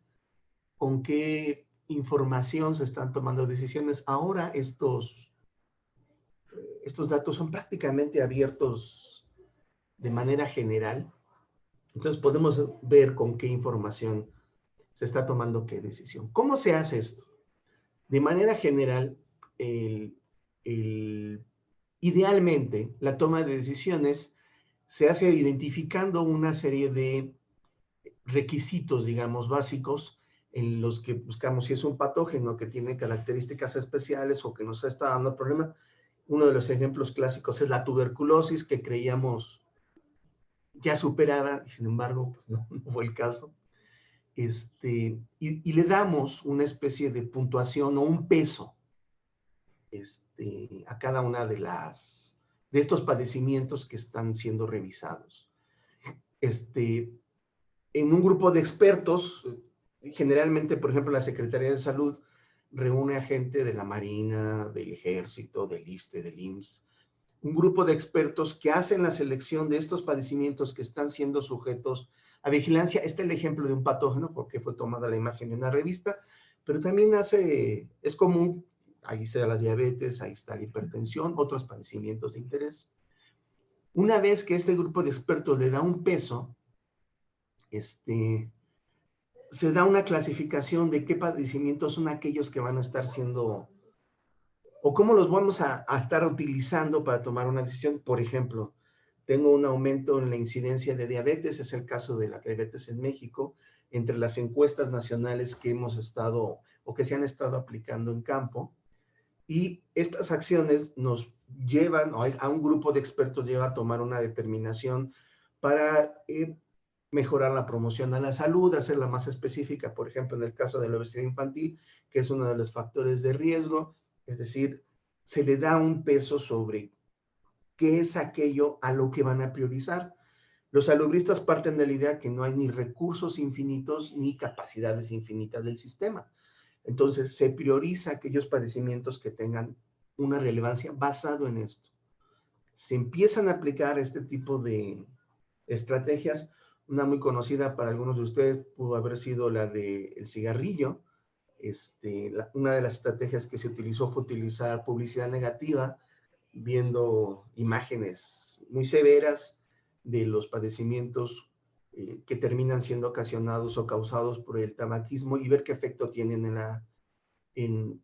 con qué información se están tomando decisiones. Ahora estos datos son prácticamente abiertos de manera general. Entonces podemos ver con qué información se está tomando qué decisión. ¿Cómo se hace esto? De manera general, idealmente, la toma de decisiones se hace identificando una serie de requisitos, digamos, básicos, en los que buscamos si es un patógeno que tiene características especiales o que nos está dando problemas. Uno de los ejemplos clásicos es la tuberculosis, que creíamos ya superada, y sin embargo, pues no fue el caso. Y le damos una especie de puntuación o un peso a cada una de estos padecimientos que están siendo revisados. En un grupo de expertos, generalmente, por ejemplo, la Secretaría de Salud reúne a gente de la Marina, del Ejército, del ISSSTE, del IMSS, un grupo de expertos que hacen la selección de estos padecimientos que están siendo sujetos a vigilancia. Este es el ejemplo de un patógeno, porque fue tomada la imagen de una revista, pero también es común, ahí está la diabetes, ahí está la hipertensión, otros padecimientos de interés. Una vez que este grupo de expertos le da un peso, se da una clasificación de qué padecimientos son aquellos que van a estar siendo o cómo los vamos a estar utilizando para tomar una decisión. Por ejemplo, tengo un aumento en la incidencia de diabetes, es el caso de la diabetes en México, entre las encuestas nacionales que hemos estado o que se han estado aplicando en campo, y estas acciones nos llevan, o a un grupo de expertos lleva a tomar una determinación para mejorar la promoción a la salud, hacerla más específica, por ejemplo, en el caso de la obesidad infantil, que es uno de los factores de riesgo, es decir, se le da un peso sobre qué es aquello a lo que van a priorizar. Los salubristas parten de la idea que no hay ni recursos infinitos ni capacidades infinitas del sistema. Entonces, se prioriza aquellos padecimientos que tengan una relevancia basado en esto. Se empiezan a aplicar este tipo de estrategias. Una muy conocida para algunos de ustedes pudo haber sido la del cigarrillo. Una de las estrategias que se utilizó fue utilizar publicidad negativa, viendo imágenes muy severas de los padecimientos que terminan siendo ocasionados o causados por el tabaquismo, y ver qué efecto tienen en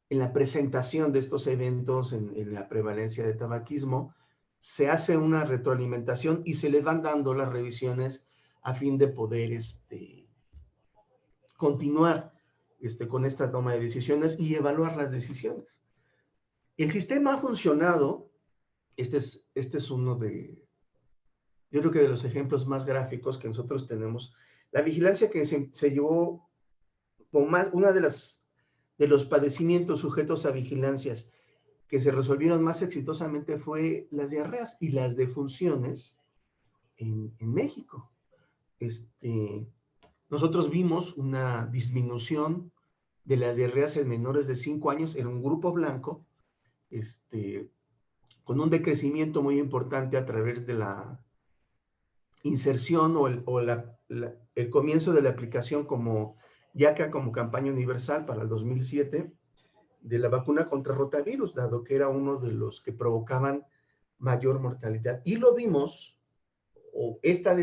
la presentación de estos eventos, en la prevalencia de tabaquismo. Se hace una retroalimentación y se le van dando las revisiones a fin de poder continuar con esta toma de decisiones y evaluar las decisiones. El sistema ha funcionado. Este es uno de, yo creo que de los ejemplos más gráficos que nosotros tenemos. La vigilancia que se llevó, una de los padecimientos sujetos a vigilancias que se resolvieron más exitosamente fue las diarreas y las defunciones en México. Nosotros vimos una disminución de las diarreas en menores de 5 años en un grupo blanco, con un decrecimiento muy importante a través de la inserción o el comienzo de la aplicación como campaña universal para el 2007 de la vacuna contra rotavirus, dado que era uno de los que provocaban mayor mortalidad. Y lo vimos, esta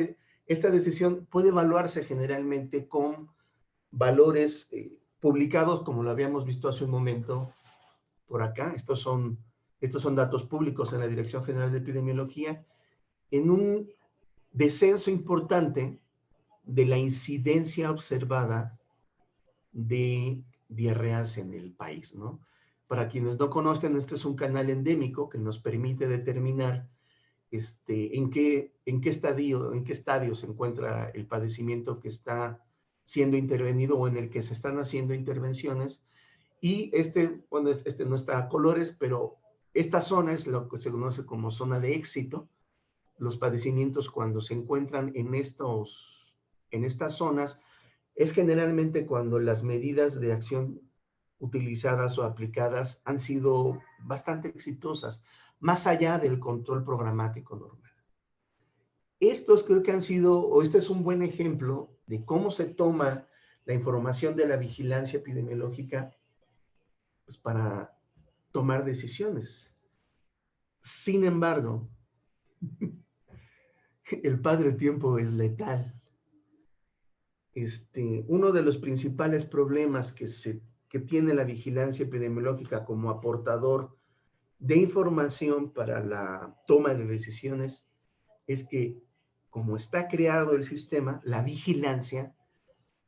decisión puede evaluarse generalmente con valores publicados, como lo habíamos visto hace un momento por acá. Estos son datos públicos en la Dirección General de Epidemiología, en un descenso importante de la incidencia observada de diarreas en el país, ¿no? Para quienes no conocen, este es un canal endémico que nos permite determinar en qué estadio se encuentra el padecimiento que está siendo intervenido o en el que se están haciendo intervenciones. Y no está a colores, pero esta zona es lo que se conoce como zona de éxito. Los padecimientos, cuando se encuentran en estas zonas, es generalmente cuando las medidas de acción utilizadas o aplicadas han sido bastante exitosas, más allá del control programático normal. Estos creo que este es un buen ejemplo de cómo se toma la información de la vigilancia epidemiológica, pues, para tomar decisiones. Sin embargo, el padre tiempo es letal. Uno de los principales problemas que tiene la vigilancia epidemiológica como aportador de información para la toma de decisiones es que, como está creado el sistema, la vigilancia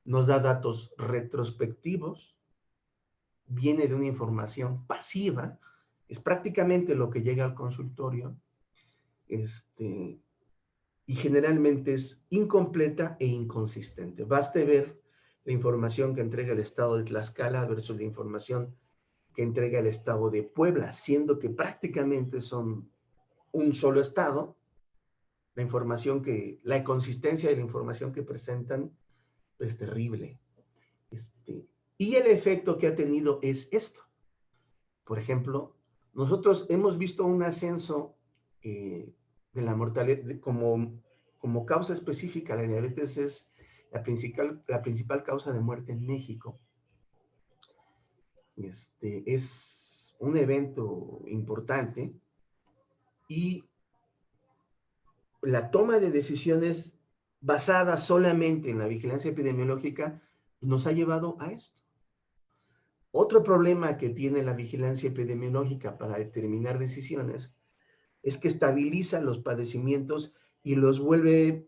nos da datos retrospectivos, viene de una información pasiva, es prácticamente lo que llega al consultorio, y generalmente es incompleta e inconsistente. Baste ver la información que entrega el Estado de Tlaxcala versus la información que entrega el Estado de Puebla, siendo que prácticamente son un solo Estado. La inconsistencia de la información que presentan es terrible. Y el efecto que ha tenido es esto. Por ejemplo, nosotros hemos visto un ascenso de la mortalidad como causa específica. La diabetes es la principal causa de muerte en México. Es un evento importante y la toma de decisiones basada solamente en la vigilancia epidemiológica nos ha llevado a esto. Otro problema que tiene la vigilancia epidemiológica para determinar decisiones es que estabiliza los padecimientos y los vuelve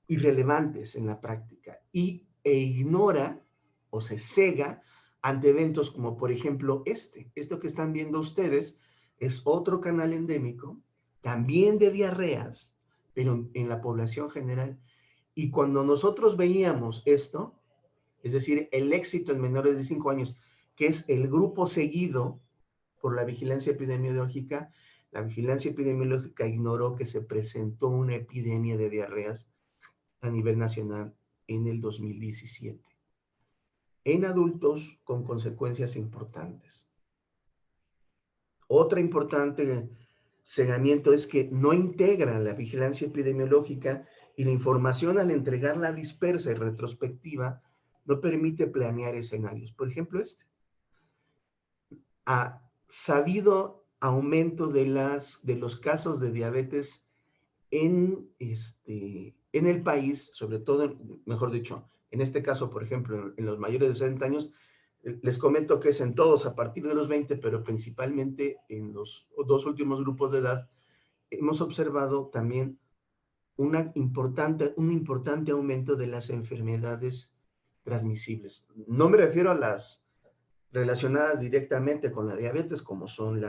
irrelevantes en la práctica e ignora o se cega ante eventos como, por ejemplo, esto que están viendo ustedes es otro canal endémico, también de diarreas, pero en la población general. Y cuando nosotros veíamos esto, es decir, el éxito en menores de 5 años, que es el grupo seguido por la vigilancia epidemiológica, la vigilancia epidemiológica ignoró que se presentó una epidemia de diarreas a nivel nacional en el 2017, en adultos con consecuencias importantes. Otra importante cegamiento es que no integra la vigilancia epidemiológica y la información al entregarla dispersa y retrospectiva no permite planear escenarios. Por ejemplo, ha sabido aumento de los casos de diabetes en el país, sobre todo, mejor dicho, en este caso, por ejemplo, en los mayores de 60 años, les comento que es en todos a partir de los 20, pero principalmente en los 2 últimos grupos de edad, hemos observado también un importante aumento de las enfermedades transmisibles. No me refiero a las relacionadas directamente con la diabetes, como son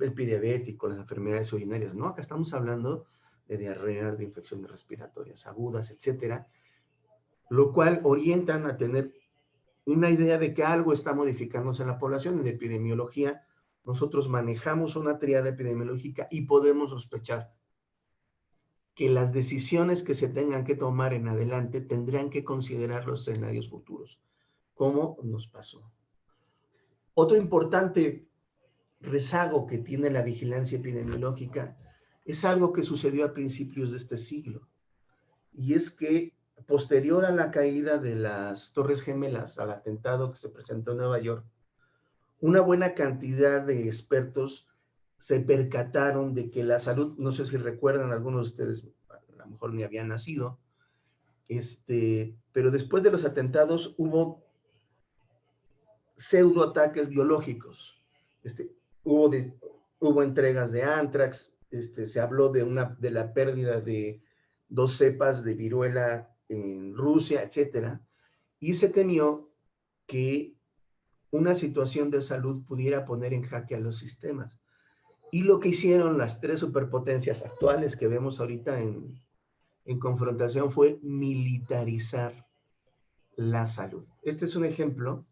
el pie diabético, las enfermedades urinarias, ¿no? Acá estamos hablando de diarreas, de infecciones respiratorias agudas, etcétera, lo cual orientan a tener una idea de que algo está modificándose en la población. En epidemiología, nosotros manejamos una triada epidemiológica y podemos sospechar que las decisiones que se tengan que tomar en adelante tendrán que considerar los escenarios futuros, como nos pasó. Otro importante rezago que tiene la vigilancia epidemiológica es algo que sucedió a principios de este siglo, y es que posterior a la caída de las Torres Gemelas, al atentado que se presentó en Nueva York, una buena cantidad de expertos se percataron de que la salud, no sé si recuerdan, algunos de ustedes a lo mejor ni habían nacido, pero después de los atentados hubo pseudoataques biológicos. Hubo entregas de anthrax, se habló de la pérdida de 2 cepas de viruela en Rusia, etcétera, y se temió que una situación de salud pudiera poner en jaque a los sistemas. Y lo que hicieron las 3 superpotencias actuales que vemos ahorita en confrontación fue militarizar la salud. Este es un ejemplo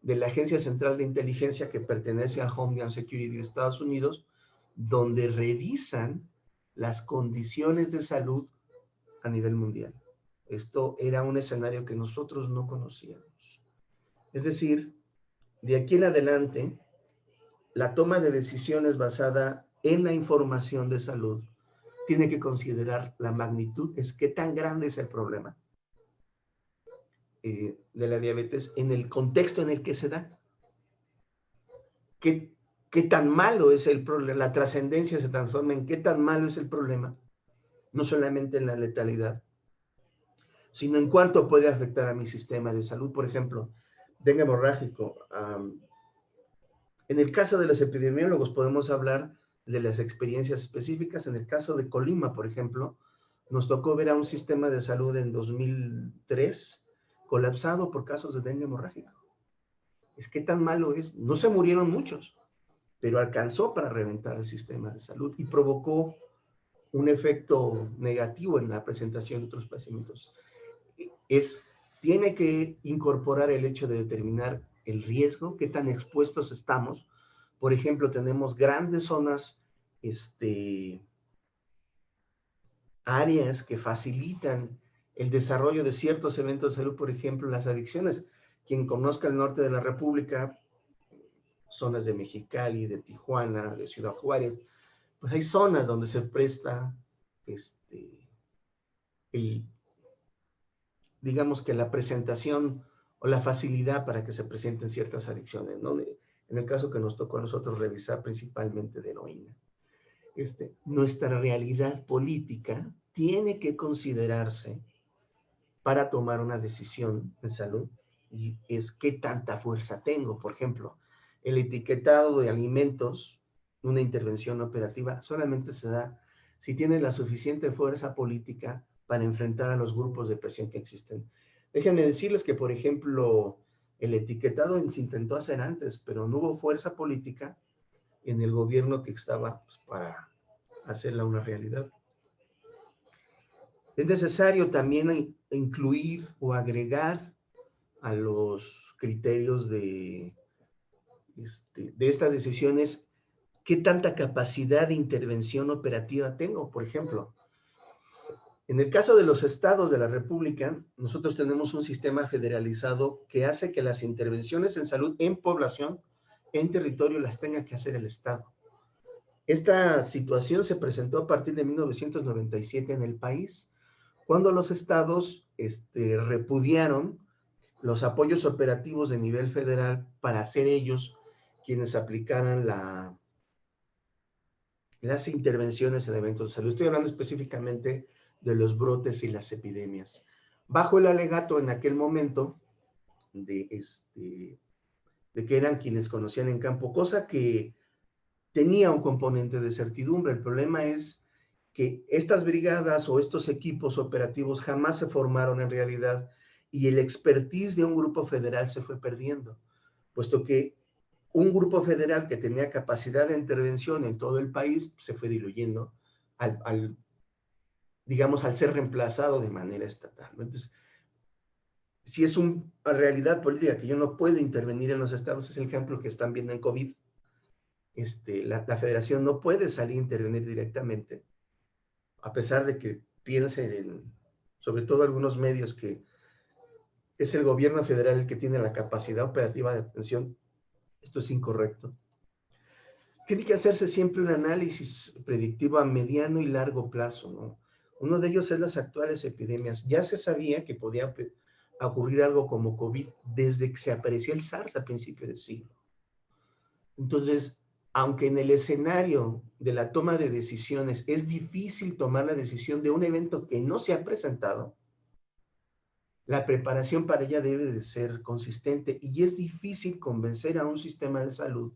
de la Agencia Central de Inteligencia que pertenece al Homeland Security de Estados Unidos, donde revisan las condiciones de salud a nivel mundial. Esto era un escenario que nosotros no conocíamos. Es decir, de aquí en adelante, la toma de decisiones basada en la información de salud tiene que considerar la magnitud, es qué tan grande es el problema de la diabetes en el contexto en el que se da. ¿Qué tan malo es el problema? La trascendencia se transforma en qué tan malo es el problema, no solamente en la letalidad, sino en cuánto puede afectar a mi sistema de salud. Por ejemplo, dengue hemorrágico. En el caso de los epidemiólogos podemos hablar de las experiencias específicas. En el caso de Colima, por ejemplo, nos tocó ver a un sistema de salud en 2003 colapsado por casos de dengue hemorrágico. Es que tan malo es. No se murieron muchos, pero alcanzó para reventar el sistema de salud y provocó un efecto negativo en la presentación de otros padecimientos. Tiene que incorporar el hecho de determinar el riesgo, qué tan expuestos estamos. Por ejemplo, tenemos grandes zonas, áreas que facilitan el desarrollo de ciertos eventos de salud, por ejemplo, las adicciones. Quien conozca el norte de la República, zonas de Mexicali, de Tijuana, de Ciudad Juárez, pues hay zonas donde se presta digamos que la presentación o la facilidad para que se presenten ciertas adicciones, ¿no? En el caso que nos tocó a nosotros revisar, principalmente de heroína. Nuestra realidad política tiene que considerarse para tomar una decisión en salud y es qué tanta fuerza tengo. Por ejemplo, el etiquetado de alimentos, una intervención operativa, solamente se da si tiene la suficiente fuerza política para enfrentar a los grupos de presión que existen. Déjenme decirles que, por ejemplo, el etiquetado se intentó hacer antes, pero no hubo fuerza política en el gobierno que estaba pues, para hacerla una realidad. Es necesario también incluir o agregar a los criterios de estas decisiones qué tanta capacidad de intervención operativa tengo. Por ejemplo, en el caso de los estados de la República, nosotros tenemos un sistema federalizado que hace que las intervenciones en salud en población, en territorio, las tenga que hacer el Estado. Esta situación se presentó a partir de 1997 en el país, cuando los estados repudiaron los apoyos operativos de nivel federal para ser ellos quienes aplicaran las intervenciones en eventos de salud. Estoy hablando específicamente de los brotes y las epidemias. Bajo el alegato en aquel momento de que eran quienes conocían en campo, cosa que tenía un componente de certidumbre. El problema es que estas brigadas o estos equipos operativos jamás se formaron en realidad y el expertise de un grupo federal se fue perdiendo, puesto que un grupo federal que tenía capacidad de intervención en todo el país se fue diluyendo al ser reemplazado de manera estatal. Entonces, si es una realidad política que yo no puedo intervenir en los estados, es el ejemplo que están viendo en COVID. La federación no puede salir a intervenir directamente, a pesar de que piensen sobre todo algunos medios, que es el gobierno federal el que tiene la capacidad operativa de atención. Esto es incorrecto. Tiene que hacerse siempre un análisis predictivo a mediano y largo plazo, ¿no? Uno de ellos es las actuales epidemias. Ya se sabía que podía ocurrir algo como COVID desde que se apareció el SARS a principios del siglo. Entonces, aunque en el escenario de la toma de decisiones es difícil tomar la decisión de un evento que no se ha presentado, la preparación para ella debe de ser consistente y es difícil convencer a un sistema de salud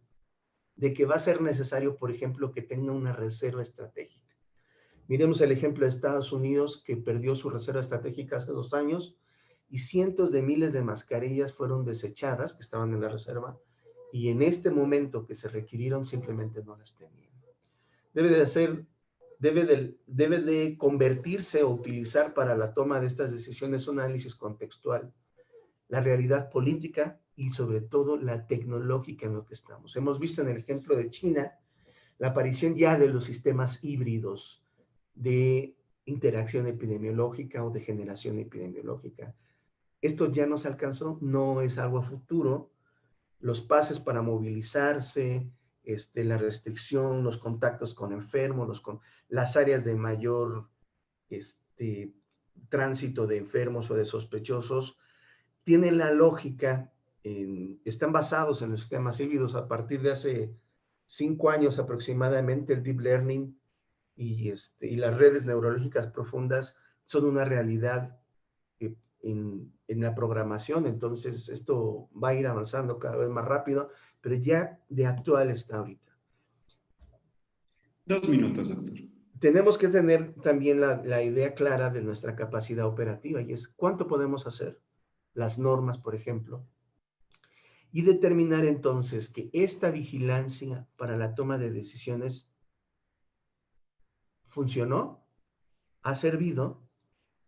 de que va a ser necesario, por ejemplo, que tenga una reserva estratégica. Miremos el ejemplo de Estados Unidos, que perdió su reserva estratégica hace 2 años y cientos de miles de mascarillas fueron desechadas que estaban en la reserva y en este momento que se requirieron simplemente no las tenían. Debe de convertirse o utilizar para la toma de estas decisiones un análisis contextual, la realidad política y sobre todo la tecnológica en lo que estamos. Hemos visto en el ejemplo de China la aparición ya de los sistemas híbridos de interacción epidemiológica o de generación epidemiológica. Esto ya nos alcanzó, no es algo a futuro. Los pases para movilizarse, la restricción, los contactos con enfermos, las áreas de mayor tránsito de enfermos o de sospechosos, tienen la lógica, están basados en los sistemas híbridos. A partir de hace 5 años aproximadamente, el deep learning y las redes neurológicas profundas son una realidad en la programación. Entonces esto va a ir avanzando cada vez más rápido, pero ya de actual está ahorita. 2 minutos, doctor. Tenemos que tener también la idea clara de nuestra capacidad operativa, y es cuánto podemos hacer, las normas, por ejemplo, y determinar entonces que esta vigilancia para la toma de decisiones funcionó, ha servido,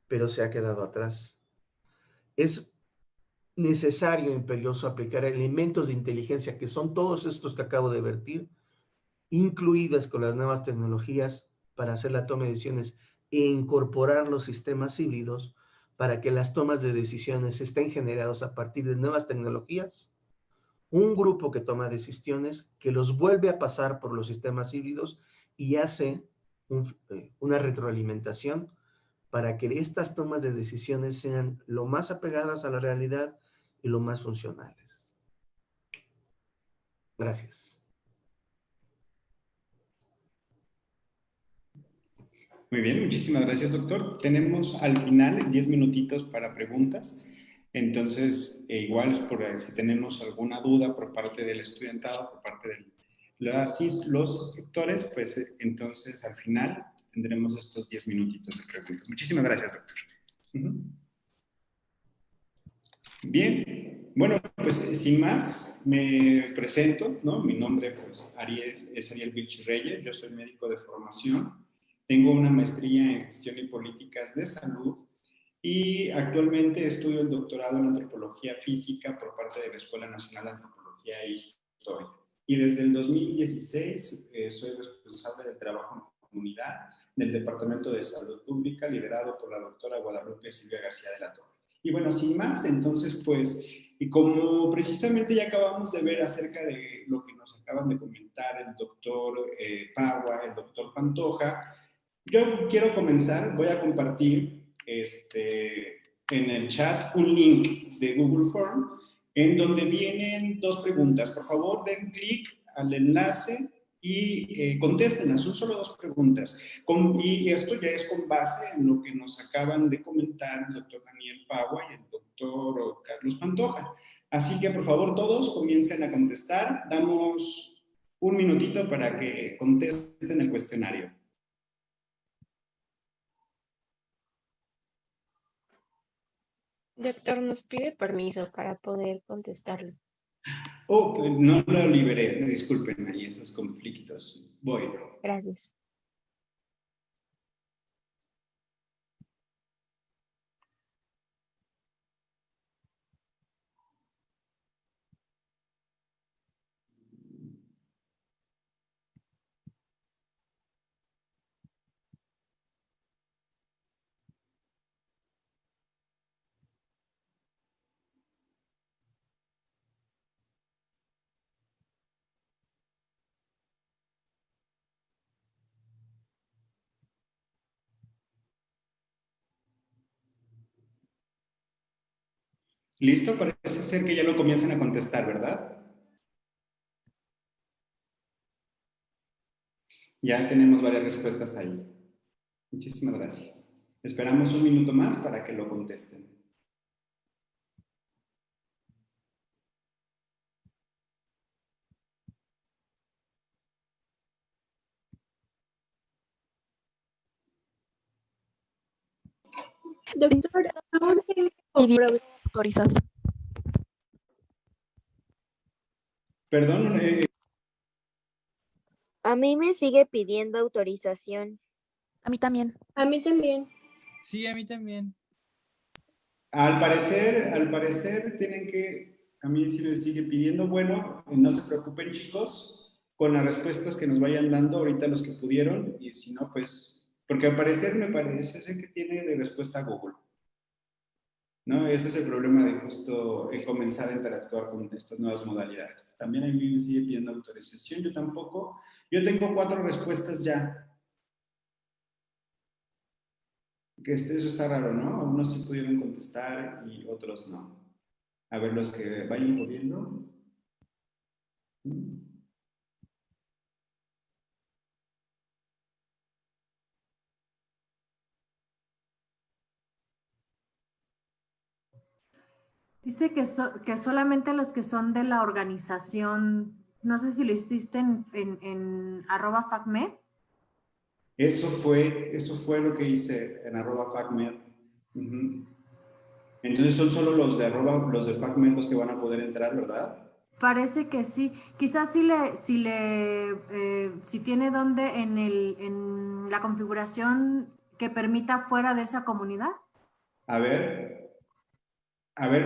pero se ha quedado atrás. Es necesario, imperioso, aplicar elementos de inteligencia, que son todos estos que acabo de vertir, incluidas con las nuevas tecnologías para hacer la toma de decisiones e incorporar los sistemas híbridos para que las tomas de decisiones estén generadas a partir de nuevas tecnologías. Un grupo que toma decisiones, que los vuelve a pasar por los sistemas híbridos y hace una retroalimentación para que estas tomas de decisiones sean lo más apegadas a la realidad y lo más funcionales. Gracias. Muy bien, muchísimas gracias, doctor. Tenemos al final 10 minutitos para preguntas. Entonces, igual, si tenemos alguna duda por parte del estudiantado, por parte de los instructores, pues entonces al final tendremos estos 10 minutitos de preguntas. Muchísimas gracias, doctor. Bien, bueno, pues sin más, me presento, ¿no? Mi nombre pues, es Ariel Vilches Reyes, yo soy médico de formación, tengo una maestría en gestión y políticas de salud y actualmente estudio el doctorado en antropología física por parte de la Escuela Nacional de Antropología e Historia. Y desde el 2016 soy responsable del trabajo en comunidad del Departamento de Salud Pública, liderado por la doctora Guadalupe Silvia García de la Torre. Y bueno, sin más, entonces pues, y como precisamente ya acabamos de ver acerca de lo que nos acaban de comentar el doctor Pagua, el doctor Pantoja, yo quiero comenzar, voy a compartir en el chat un link de Google Form en donde vienen 2 preguntas. Por favor, den clic al enlace y contéstenlas, son solo 2 preguntas. Y esto ya es con base en lo que nos acaban de comentar el doctor Daniel Pagua y el doctor Carlos Pantoja. Así que, por favor, todos comiencen a contestar. Damos un minutito para que contesten el cuestionario. Doctor, nos pide permiso para poder contestarlo. Oh, no lo liberé, disculpen ahí esos conflictos. Voy. Gracias. ¿Listo? Parece ser que ya lo comienzan a contestar, ¿verdad? Ya tenemos varias respuestas ahí. Muchísimas gracias. Esperamos un minuto más para que lo contesten. Doctor, ¿aún sigue autorizado? Perdón. A mí me sigue pidiendo autorización. A mí también. A mí también. Sí, a mí también. Al parecer tienen que, a mí sí me sigue pidiendo, bueno, no se preocupen chicos, con las respuestas que nos vayan dando ahorita los que pudieron, y si no, pues, porque al parecer me parece ser que tiene de respuesta Google. ¿No? Ese es el problema de justo comenzar a interactuar con estas nuevas modalidades. También a mí me sigue pidiendo autorización, yo tampoco. Yo tengo 4 respuestas ya. Que eso está raro, ¿no? Algunos sí pudieron contestar y otros no. A ver, los que vayan pudiendo. Dice que solamente los que son de la organización, no sé si lo hiciste en @facmed. Eso fue lo que hice en @facmed. Entonces son solo los de facmed los que van a poder entrar, ¿verdad? Parece que sí. Quizás si tiene donde en la configuración que permita fuera de esa comunidad. A ver,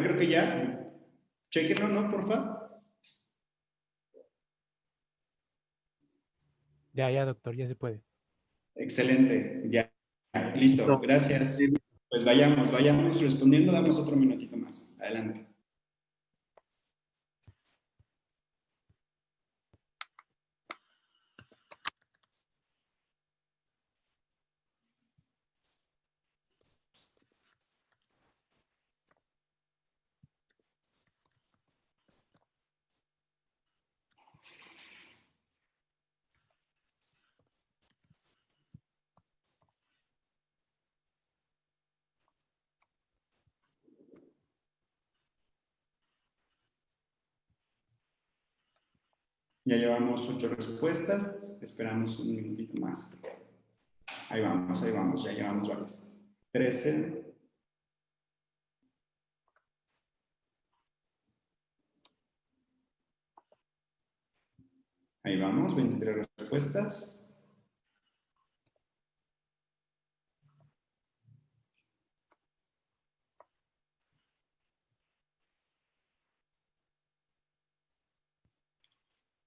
creo que ya. Chequenlo, ¿no? Por favor. Ya, doctor, ya se puede. Excelente, ya. Listo, gracias. Pues vayamos respondiendo, damos otro minutito más. Adelante. Ya llevamos 8 respuestas. Esperamos un minutito más. Ahí vamos. Ya llevamos varias. 13. Ahí vamos, 23 respuestas.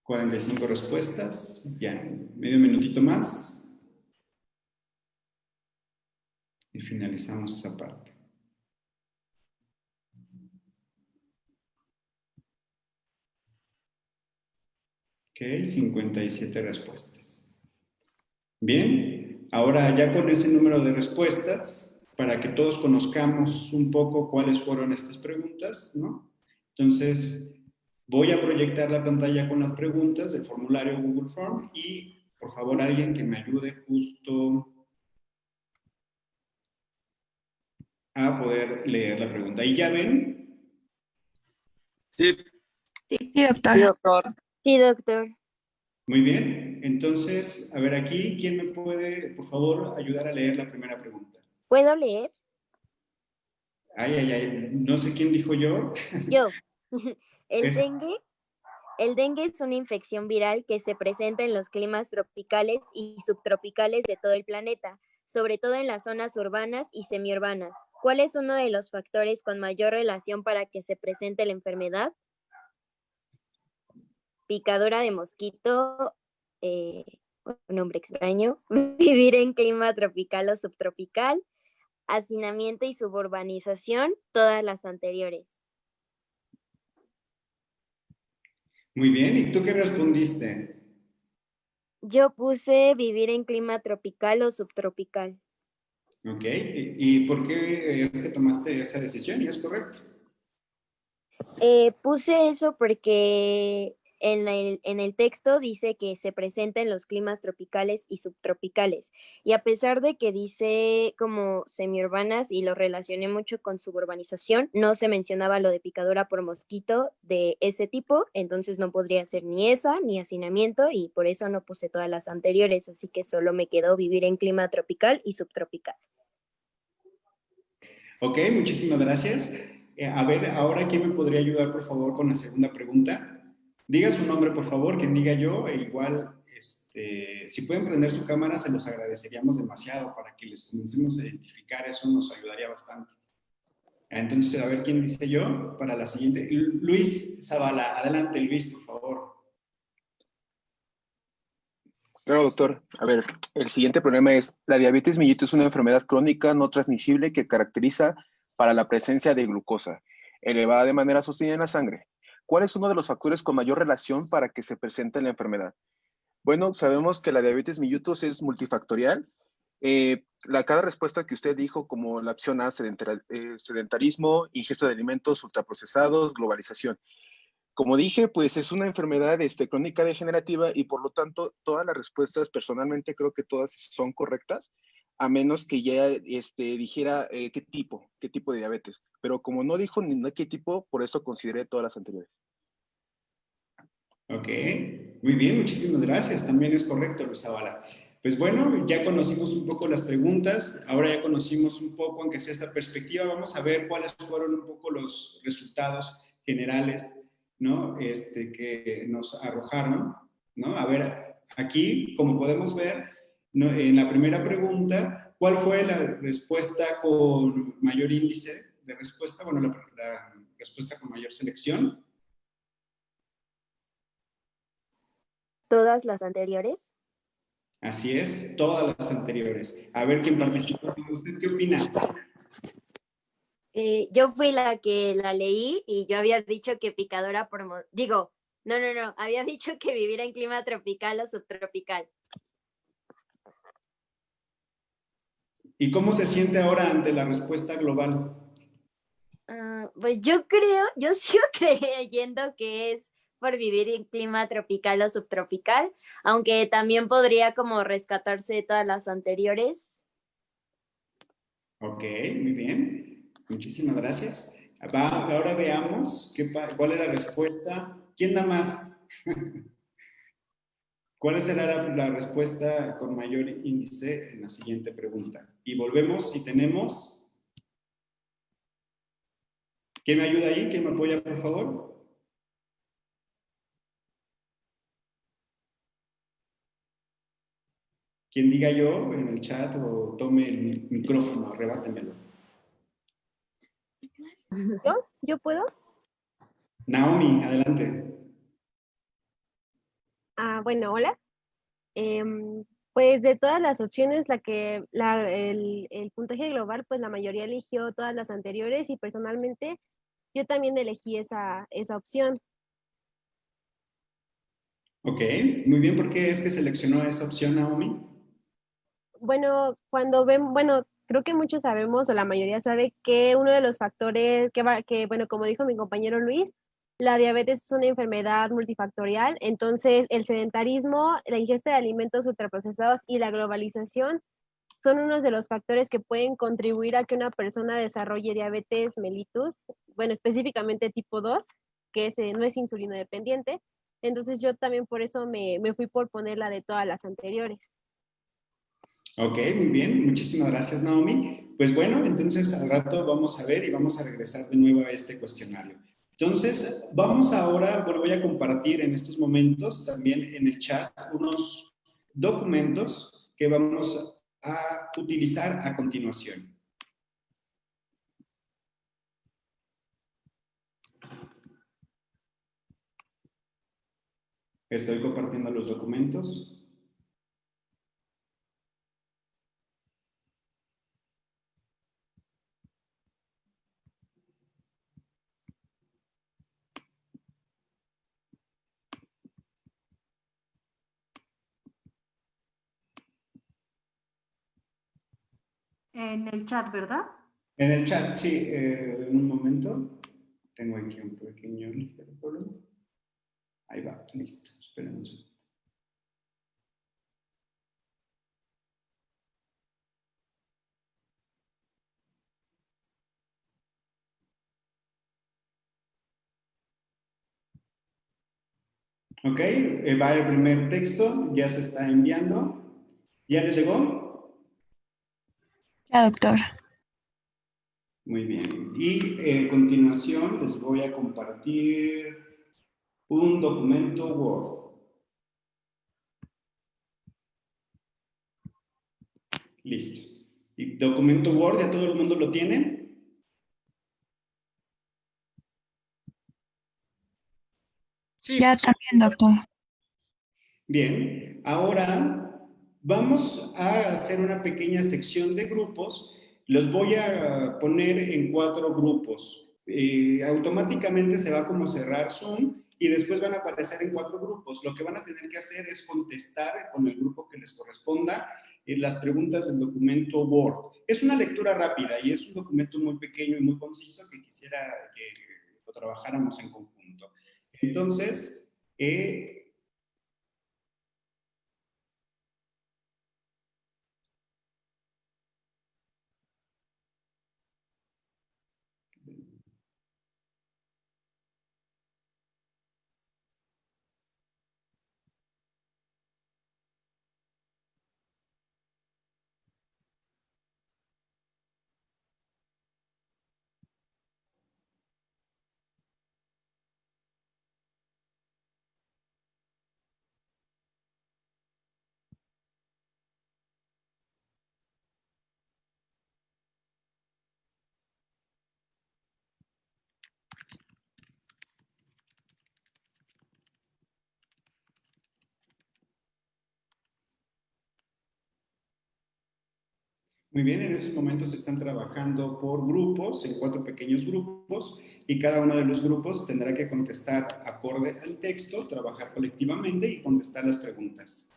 $45 respuestas. Ya, medio minutito más. Y finalizamos esa parte. Ok, 57 respuestas. Bien, ahora ya con ese número de respuestas, para que todos conozcamos un poco cuáles fueron estas preguntas, ¿no? Entonces, voy a proyectar la pantalla con las preguntas del formulario Google Form y, por favor, alguien que me ayude justo a poder leer la pregunta. ¿Y ya ven? Sí. Sí, doctor. Sí, doctor. Sí, doctor. Muy bien. Entonces, a ver aquí, ¿quién me puede, por favor, ayudar a leer la primera pregunta? ¿Puedo leer? Ay. No sé quién dijo yo. Yo. El Es- dengue es una infección viral que se presenta en los climas tropicales y subtropicales de todo el planeta, sobre todo en las zonas urbanas y semiurbanas. ¿Cuál es uno de los factores con mayor relación para que se presente la enfermedad? Picadura de mosquito, un nombre extraño, vivir en clima tropical o subtropical, hacinamiento y suburbanización, todas las anteriores. Muy bien, ¿y tú qué respondiste? Yo puse vivir en clima tropical o subtropical. Ok, ¿y por qué es que tomaste esa decisión? ¿Y es correcto? Puse eso porque en el texto dice que se presenta en los climas tropicales y subtropicales. Y a pesar de que dice como semiurbanas y lo relacioné mucho con suburbanización, no se mencionaba lo de picadura por mosquito de ese tipo, entonces no podría ser ni esa ni hacinamiento y por eso no puse todas las anteriores, así que solo me quedó vivir en clima tropical y subtropical. Ok, muchísimas gracias. A ver, ahora, ¿quién me podría ayudar, por favor, con la segunda pregunta? Diga su nombre, por favor, quien diga yo, e igual, si pueden prender su cámara, se los agradeceríamos demasiado para que les comencemos a identificar, eso nos ayudaría bastante. Entonces, a ver, ¿quién dice yo para la siguiente? Luis Zavala, adelante, Luis, por favor. Claro, doctor. A ver, el siguiente problema es, la diabetes mellitus es una enfermedad crónica no transmisible que caracteriza para la presencia de glucosa elevada de manera sostenida en la sangre. ¿Cuál es uno de los factores con mayor relación para que se presente la enfermedad? Bueno, sabemos que la diabetes mellitus es multifactorial. Cada respuesta que usted dijo, como la opción A, sedentarismo, ingesta de alimentos ultraprocesados, globalización. Como dije, pues es una enfermedad crónica degenerativa y por lo tanto todas las respuestas personalmente creo que todas son correctas, a menos que ya dijera qué tipo de diabetes. Pero como no dijo ni qué tipo, por eso consideré todas las anteriores. Ok, muy bien, muchísimas gracias. También es correcto, Luis Zavala. Pues bueno, ya conocimos un poco las preguntas, ahora ya conocimos un poco, aunque sea esta perspectiva, vamos a ver cuáles fueron un poco los resultados generales, ¿no? Que nos arrojaron, ¿no? A ver, aquí, como podemos ver, ¿no? En la primera pregunta, ¿cuál fue la respuesta con mayor índice de respuesta? Bueno, la respuesta con mayor selección. ¿Todas las anteriores? Así es, todas las anteriores. A ver quién participó. ¿Usted qué opina? Yo fui la que la leí y yo había dicho que picadora por... no, había dicho que vivir en clima tropical o subtropical. ¿Y cómo se siente ahora ante la respuesta global? Pues yo sigo creyendo que es por vivir en clima tropical o subtropical, aunque también podría como rescatarse todas las anteriores. Ok, muy bien. Muchísimas gracias. Ahora veamos cuál es la respuesta. ¿Quién da más? ¿Cuál será la respuesta con mayor índice en la siguiente pregunta? Y volvemos y tenemos... ¿Quién me ayuda ahí? ¿Quién me apoya, por favor? Quien diga yo en el chat o tome el micrófono, arrebátemelo. ¿Yo? ¿Yo puedo? Naomi, adelante. Bueno, hola. Pues de todas las opciones, el puntaje global, pues la mayoría eligió todas las anteriores y personalmente yo también elegí esa opción. Ok, muy bien. ¿Por qué es que seleccionó esa opción, Naomi? Bueno, creo que muchos sabemos, o la mayoría sabe, que uno de los factores bueno, como dijo mi compañero Luis, la diabetes es una enfermedad multifactorial, entonces el sedentarismo, la ingesta de alimentos ultraprocesados y la globalización son unos de los factores que pueden contribuir a que una persona desarrolle diabetes mellitus, bueno, específicamente tipo 2, que no es insulino dependiente. Entonces yo también por eso me fui por poner la de todas las anteriores. Ok, muy bien. Muchísimas gracias, Naomi. Pues bueno, entonces al rato vamos a ver y vamos a regresar de nuevo a este cuestionario. Entonces, vamos ahora, bueno, voy a compartir en estos momentos también en el chat unos documentos que vamos a utilizar a continuación. Estoy compartiendo los documentos. En el chat, ¿verdad? En el chat, sí, en un momento. Tengo aquí un pequeño ligero problema. Ahí va, listo. Esperen un segundo. Ok, va el primer texto, ya se está enviando. ¿Ya les llegó? Ya, doctor. Muy bien. Y a continuación les voy a compartir un documento Word. Listo. ¿Y documento Word ya todo el mundo lo tiene? Sí. Ya también, doctor. Bien, ahora vamos a hacer una pequeña sección de grupos. Los voy a poner en 4 grupos. Automáticamente se va como cerrar Zoom y después van a aparecer en 4 grupos. Lo que van a tener que hacer es contestar con el grupo que les corresponda las preguntas del documento Word. Es una lectura rápida y es un documento muy pequeño y muy conciso que quisiera que lo trabajáramos en conjunto. Entonces, muy bien, en estos momentos están trabajando por grupos, en 4 pequeños grupos, y cada uno de los grupos tendrá que contestar acorde al texto, trabajar colectivamente y contestar las preguntas.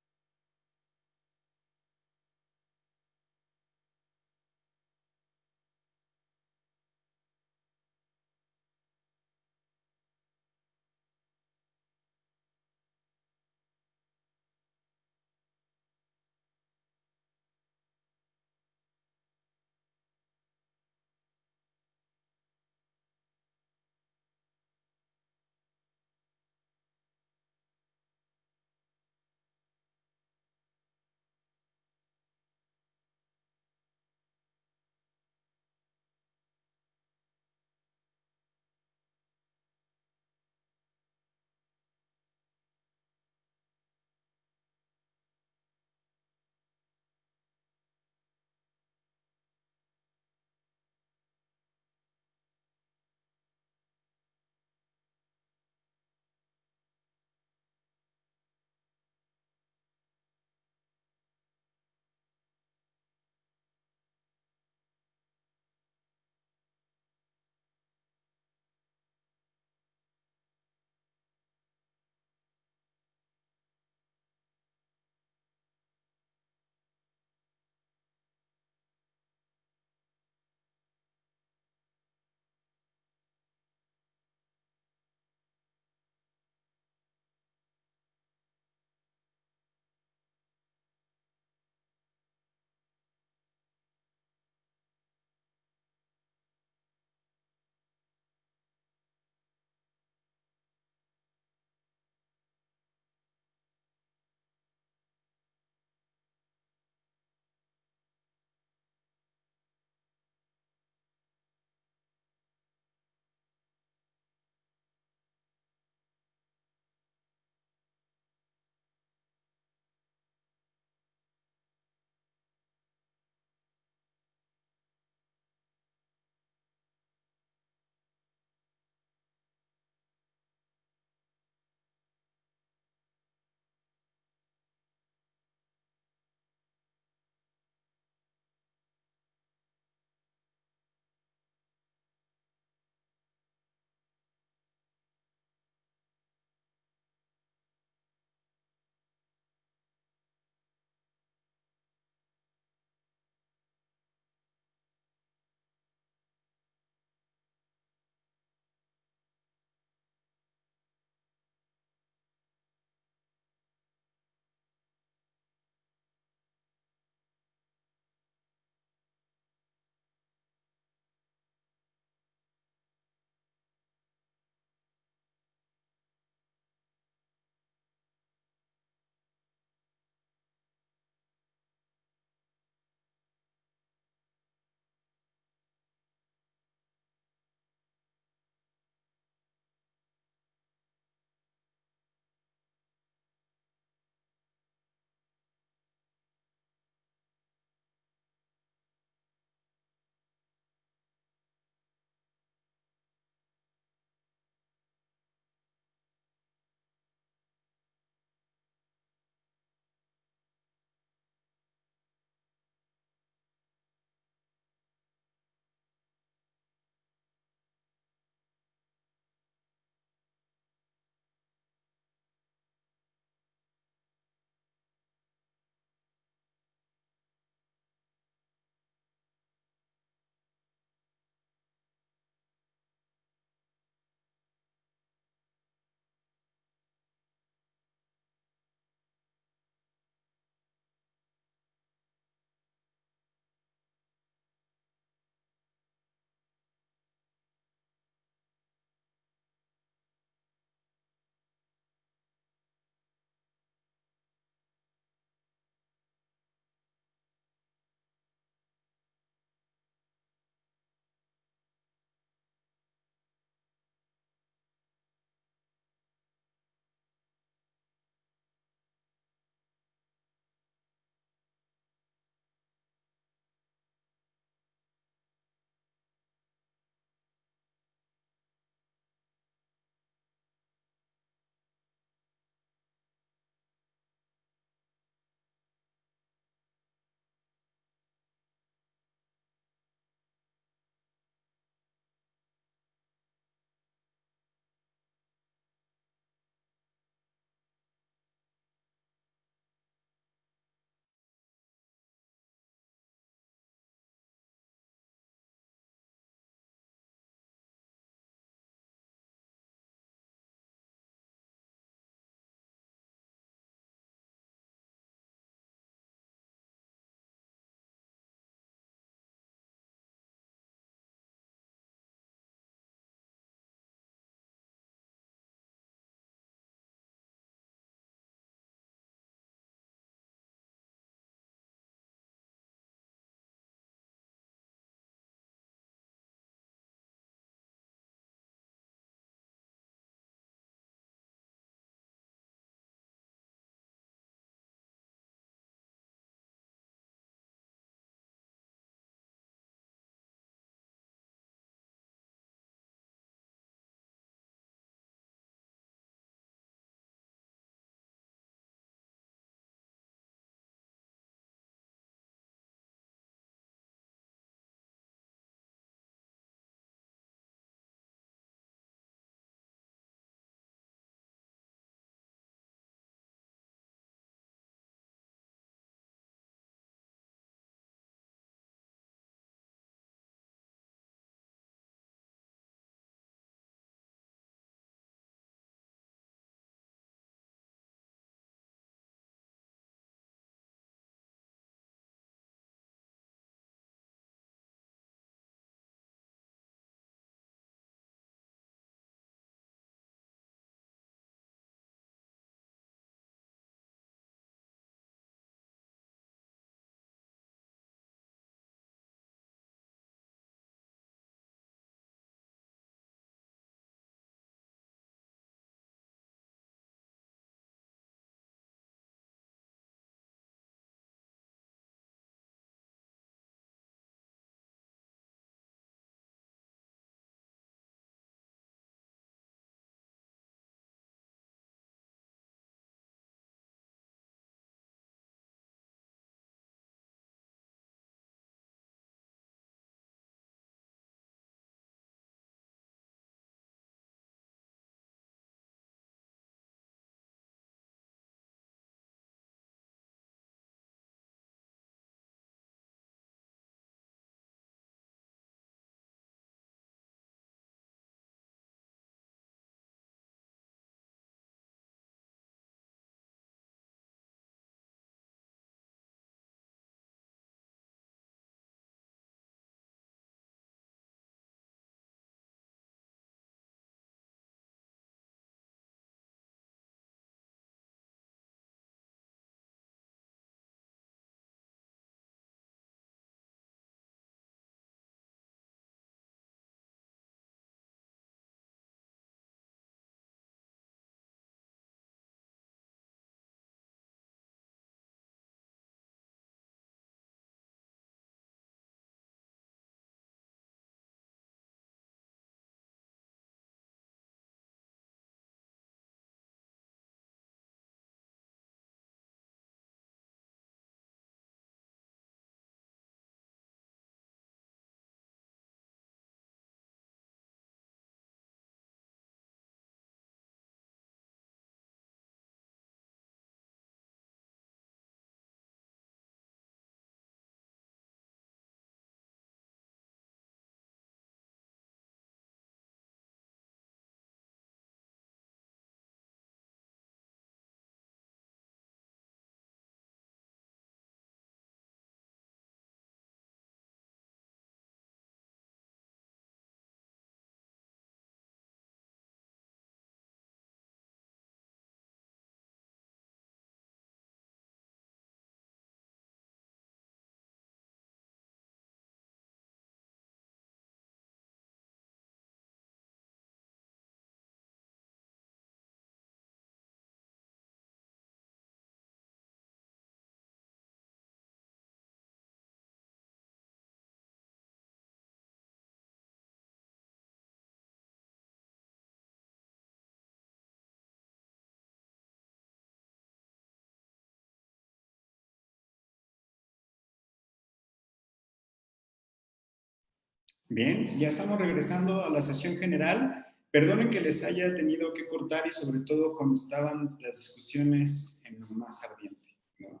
Bien, ya estamos regresando a la sesión general. Perdonen que les haya tenido que cortar y sobre todo cuando estaban las discusiones en lo más ardiente, ¿no?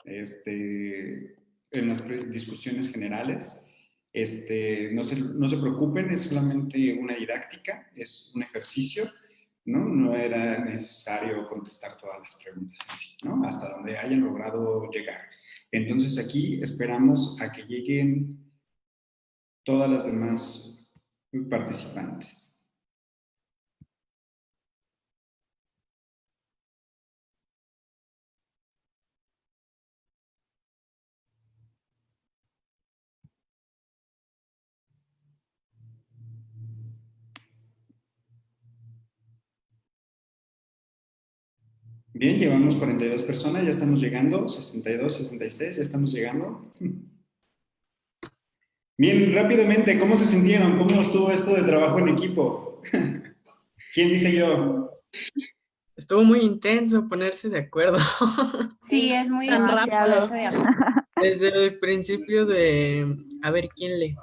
En las discusiones generales. No se preocupen, es solamente una didáctica, es un ejercicio, ¿no? No era necesario contestar todas las preguntas en sí, ¿no? Hasta donde hayan logrado llegar. Entonces aquí esperamos a que lleguen todas las demás participantes. Bien, llevamos 42 personas, ya estamos llegando, 62, 66, ya estamos llegando. Bien, rápidamente, ¿cómo se sintieron? ¿Cómo estuvo esto de trabajo en equipo? ¿Quién dice yo? Estuvo muy intenso ponerse de acuerdo. Sí, es muy Tan difícil rápido. ponerse de acuerdo. Desde el principio de a ver quién lee.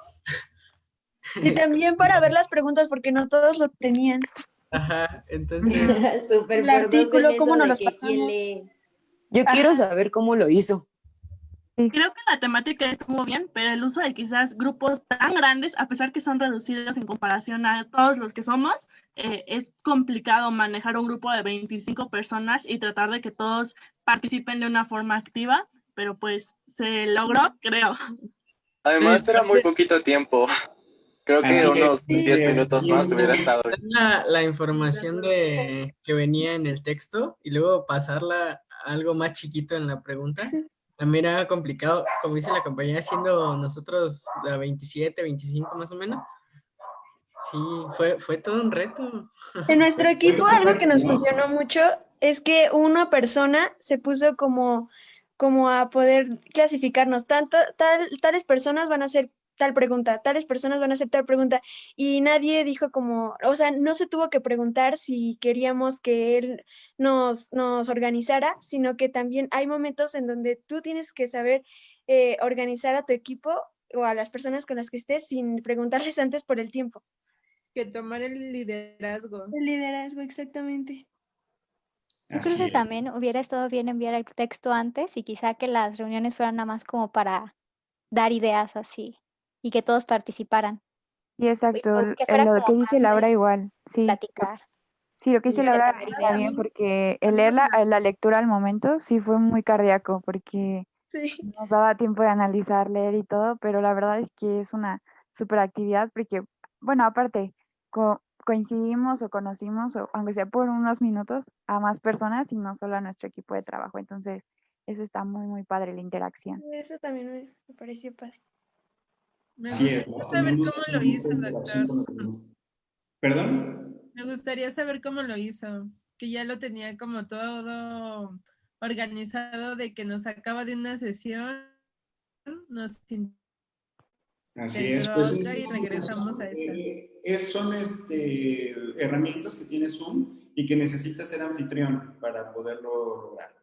Y también para ver las preguntas, porque no todos lo tenían. Ajá, entonces. Súper El por dos artículo, en cómo eso nos de los que pasamos. quién lee. Yo quiero saber cómo lo hizo. Creo que la temática estuvo bien, pero el uso de quizás grupos tan grandes, a pesar que son reducidos en comparación a todos los que somos, es complicado manejar un grupo de 25 personas y tratar de que todos participen de una forma activa, pero pues se logró, creo. Además, era muy poquito tiempo. Creo que unos 10 minutos más hubiera estado. La información que venía en el texto y luego pasarla a algo más chiquito en la pregunta. También era complicado, como dice la compañera, siendo nosotros de 27, 25 más o menos. Sí, fue todo un reto. En nuestro equipo algo que nos funcionó mucho es que una persona se puso como a poder clasificarnos. Tales personas van a hacer tal pregunta, tales personas van a hacer tal pregunta. Y nadie dijo o sea, no se tuvo que preguntar si queríamos que él nos organizara, sino que también hay momentos en donde tú tienes que saber organizar a tu equipo o a las personas con las que estés sin preguntarles antes por el tiempo. Que tomar el liderazgo. El liderazgo, exactamente. Yo creo que también hubiera estado bien enviar el texto antes y quizá que las reuniones fueran nada más como para dar ideas así y que todos participaran. Sí, exacto. O que fuera Lo como que dice más Laura de igual. Sí, platicar. sí, lo que dice y Laura tomar está bien ideas. porque el leer la lectura al momento sí fue muy cardíaco porque nos daba tiempo de analizar, leer y todo, pero la verdad es que es una súper actividad porque, bueno, aparte, coincidimos o conocimos, o aunque sea por unos minutos, a más personas y no solo a nuestro equipo de trabajo. Entonces, eso está muy, muy padre, la interacción. Eso también me pareció padre. Me Así gustaría es, ¿no? saber Tuvimos cómo lo hizo, interacción doctor. con los demás. ¿Perdón? Me gustaría saber cómo lo hizo, que ya lo tenía como todo organizado de que nos sacaba de una sesión, nos Así es, entró a pues otra y regresamos a esta. son herramientas que tiene Zoom y que necesita ser anfitrión para poderlo lograr.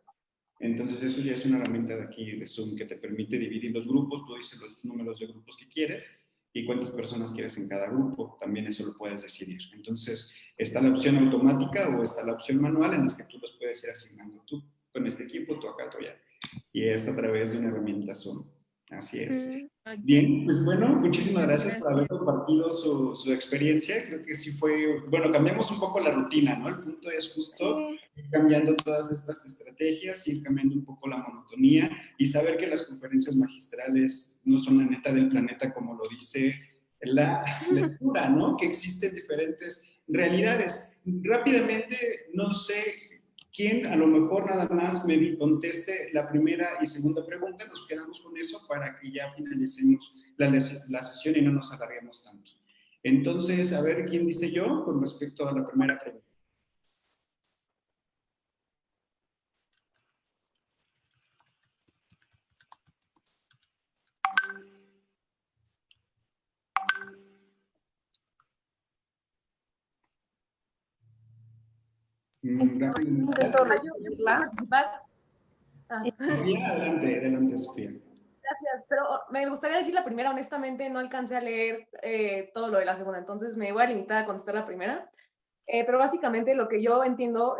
Entonces eso ya es una herramienta de aquí de Zoom que te permite dividir los grupos, tú dices los números de grupos que quieres y cuántas personas quieres en cada grupo, también eso lo puedes decidir. Entonces está la opción automática o está la opción manual en las que tú los puedes ir asignando tú con este equipo, tú acá, tú allá. Y es a través de una herramienta Zoom. Así es. Bien, pues bueno, muchísimas gracias por haber compartido su experiencia. Creo que sí fue, bueno, cambiamos un poco la rutina, ¿no? El punto es justo ir cambiando todas estas estrategias, ir cambiando un poco la monotonía y saber que las conferencias magistrales no son la neta del planeta como lo dice la lectura, ¿no? Que existen diferentes realidades. Rápidamente, no sé quién a lo mejor nada más me conteste la primera y segunda pregunta, nos quedamos con eso para que ya finalicemos la sesión y no nos alarguemos tanto. Entonces, a ver, ¿quién dice yo con respecto a la primera pregunta? Sofía, adelante, Sofía. Gracias. pero me gustaría decir la primera, honestamente no alcancé a leer todo lo de la segunda, entonces me voy a limitar a contestar la primera. Pero básicamente lo que yo entiendo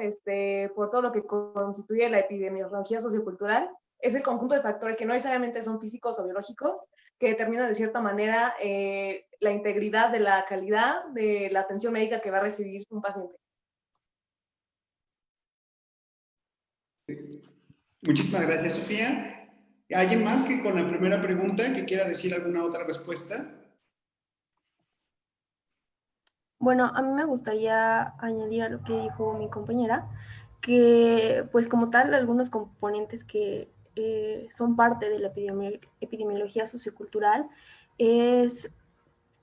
por todo lo que constituye la epidemiología sociocultural es el conjunto de factores que no necesariamente son físicos o biológicos que determinan de cierta manera la integridad de la calidad de la atención médica que va a recibir un paciente. Muchísimas gracias, Sofía. ¿Alguien más que con la primera pregunta que quiera decir alguna otra respuesta? Bueno, a mí me gustaría añadir a lo que dijo mi compañera, que pues como tal algunos componentes que son parte de la epidemiología sociocultural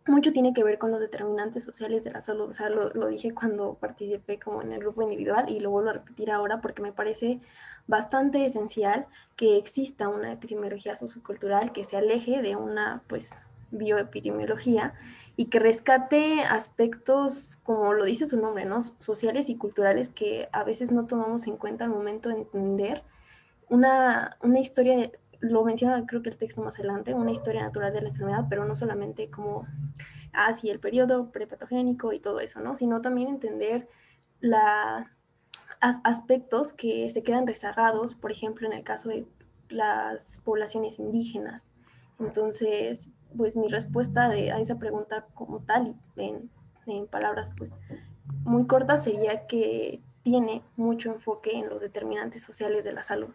mucho tiene que ver con los determinantes sociales de la salud. O sea, lo dije cuando participé como en el grupo individual y lo vuelvo a repetir ahora porque me parece bastante esencial que exista una epidemiología sociocultural que se aleje de una pues bioepidemiología y que rescate aspectos, como lo dice su nombre, ¿no? Sociales y culturales que a veces no tomamos en cuenta al momento de entender una historia, lo menciona creo que el texto más adelante, una historia natural de la enfermedad, pero no solamente como, sí, el periodo prepatogénico y todo eso, ¿no? Sino también entender aspectos que se quedan rezagados, por ejemplo, en el caso de las poblaciones indígenas. Entonces, pues mi respuesta a esa pregunta como tal, en palabras pues muy cortas, sería que tiene mucho enfoque en los determinantes sociales de la salud.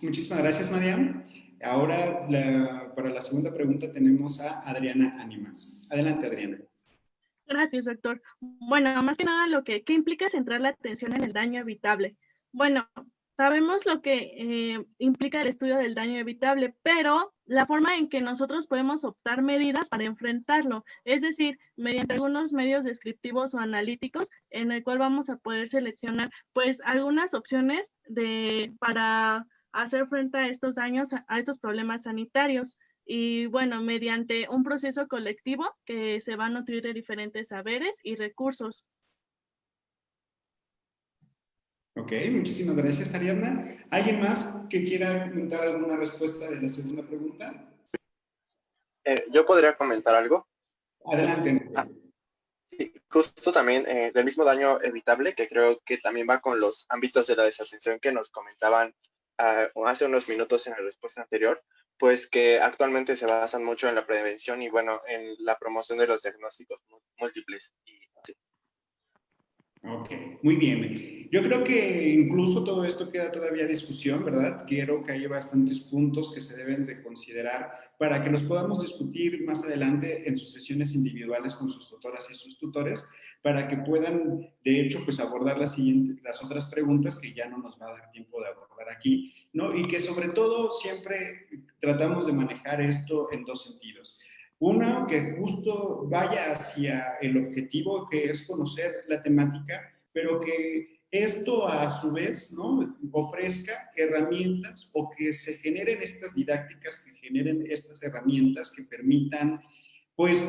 Muchísimas gracias, Mariam. Ahora, para la segunda pregunta tenemos a Adriana Ánimas. Adelante, Adriana. Gracias, doctor. Bueno, más que nada, ¿qué implica centrar la atención en el daño evitable? Bueno, sabemos lo que implica el estudio del daño evitable, pero la forma en que nosotros podemos optar medidas para enfrentarlo, es decir, mediante algunos medios descriptivos o analíticos en el cual vamos a poder seleccionar pues algunas opciones para hacer frente a estos daños, a estos problemas sanitarios. Y bueno, mediante un proceso colectivo que se va a nutrir de diferentes saberes y recursos. Ok, muchísimas gracias, Ariadna. ¿Alguien más que quiera comentar alguna respuesta de la segunda pregunta? ¿Yo podría comentar algo? Adelante. Sí, justo también del mismo daño evitable, que creo que también va con los ámbitos de la desatención que nos comentaban hace unos minutos en la respuesta anterior, pues que actualmente se basan mucho en la prevención y bueno, en la promoción de los diagnósticos múltiples. Ok, muy bien. Yo creo que incluso todo esto queda todavía a discusión, ¿verdad? Quiero que haya bastantes puntos que se deben de considerar para que los podamos discutir más adelante en sus sesiones individuales con sus tutoras y sus tutores, para que puedan, de hecho, pues abordar las otras preguntas que ya no nos va a dar tiempo de abordar aquí, ¿no? Y que sobre todo siempre tratamos de manejar esto en dos sentidos. Uno, que justo vaya hacia el objetivo que es conocer la temática, pero que esto a su vez, ¿no?, ofrezca herramientas o que se generen estas didácticas, que generen estas herramientas que permitan, pues,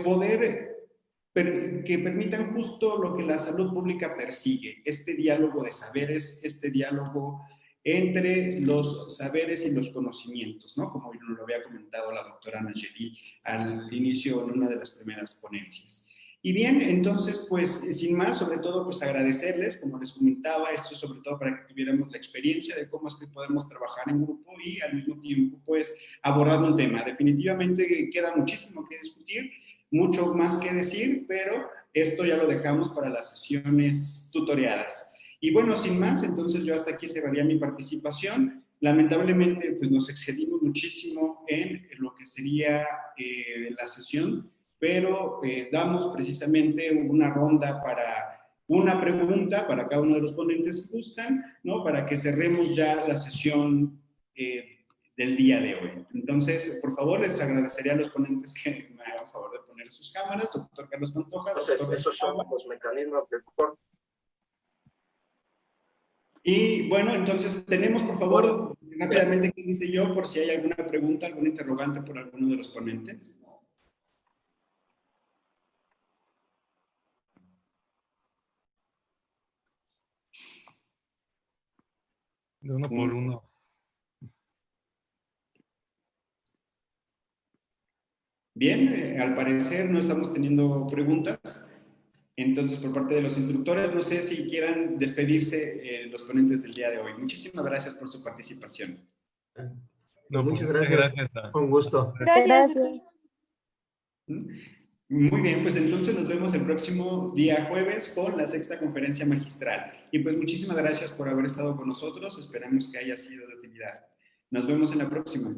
que permitan justo lo que la salud pública persigue, este diálogo de saberes, este diálogo entre los saberes y los conocimientos, ¿no? Como nos lo había comentado la doctora Nayeli al inicio en una de las primeras ponencias. Y bien, entonces, pues, sin más, sobre todo, pues agradecerles, como les comentaba, esto sobre todo para que tuviéramos la experiencia de cómo es que podemos trabajar en grupo y al mismo tiempo, pues, abordar un tema. Definitivamente queda muchísimo que discutir, mucho más que decir, pero esto ya lo dejamos para las sesiones tutoriadas. Y bueno, sin más, entonces yo hasta aquí cerraría mi participación. Lamentablemente, pues nos excedimos muchísimo en lo que sería la sesión, pero damos precisamente una ronda para una pregunta para cada uno de los ponentes si gustan, ¿no? Para que cerremos ya la sesión del día de hoy. Entonces, por favor, les agradecería a los ponentes que me hagan favor de poner sus cámaras. Doctor Carlos Pantoja. Entonces, esos son los mecanismos de corte. Y bueno, entonces tenemos, por favor, rápidamente, ¿qué dice yo? Por si hay alguna pregunta, alguna interrogante por alguno de los ponentes. De uno por uno. Bien, al parecer no estamos teniendo preguntas. Entonces, por parte de los instructores, no sé si quieran despedirse los ponentes del día de hoy. Muchísimas gracias por su participación. No, muchas gracias. Gracias. Con gusto. Gracias. Muy bien, pues entonces nos vemos el próximo día jueves con la 6ª conferencia magistral. Y pues muchísimas gracias por haber estado con nosotros. Esperamos que haya sido de utilidad. Nos vemos en la próxima.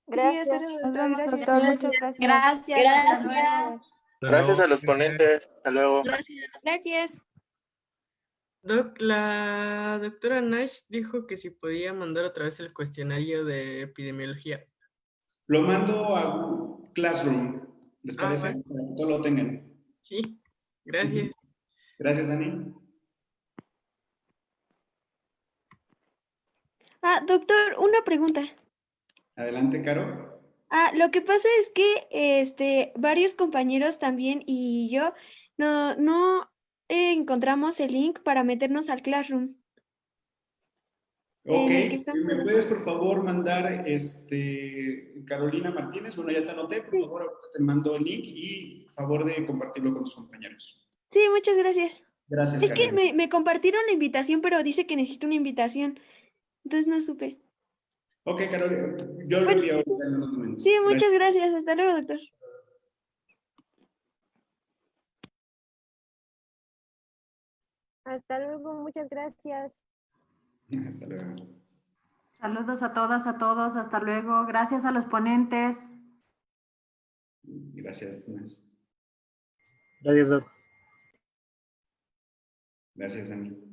Gracias. Nos vemos, Gracias. doctor. Muchas gracias. Gracias. Gracias a los ponentes. Hasta luego. Gracias. Doc, la doctora Nash dijo que si podía mandar otra vez el cuestionario de epidemiología. Lo mando a Classroom. ¿Les parece? Bueno. Para que todos lo tengan. Sí, gracias. Gracias, Dani. Doctor, una pregunta. Adelante, Caro. Lo que pasa es que varios compañeros también y yo no encontramos el link para meternos al Classroom. Ok, En el que estamos. ¿me puedes por favor mandar Carolina Martínez? Bueno, ya te anoté, por favor, ahorita te mando el link y favor de compartirlo con tus compañeros. Sí, muchas gracias. Gracias, Es que Carolina. me compartieron la invitación, pero dice que necesito una invitación. Entonces no supe. Ok, Carolina, yo lo envío ahorita en unos momentos. Sí, muchas gracias. Hasta luego, doctor. Hasta luego, muchas gracias. Hasta luego. Saludos a todas, a todos. Hasta luego. Gracias a los ponentes. Gracias, Nash. Gracias, Doc. Gracias, Dani.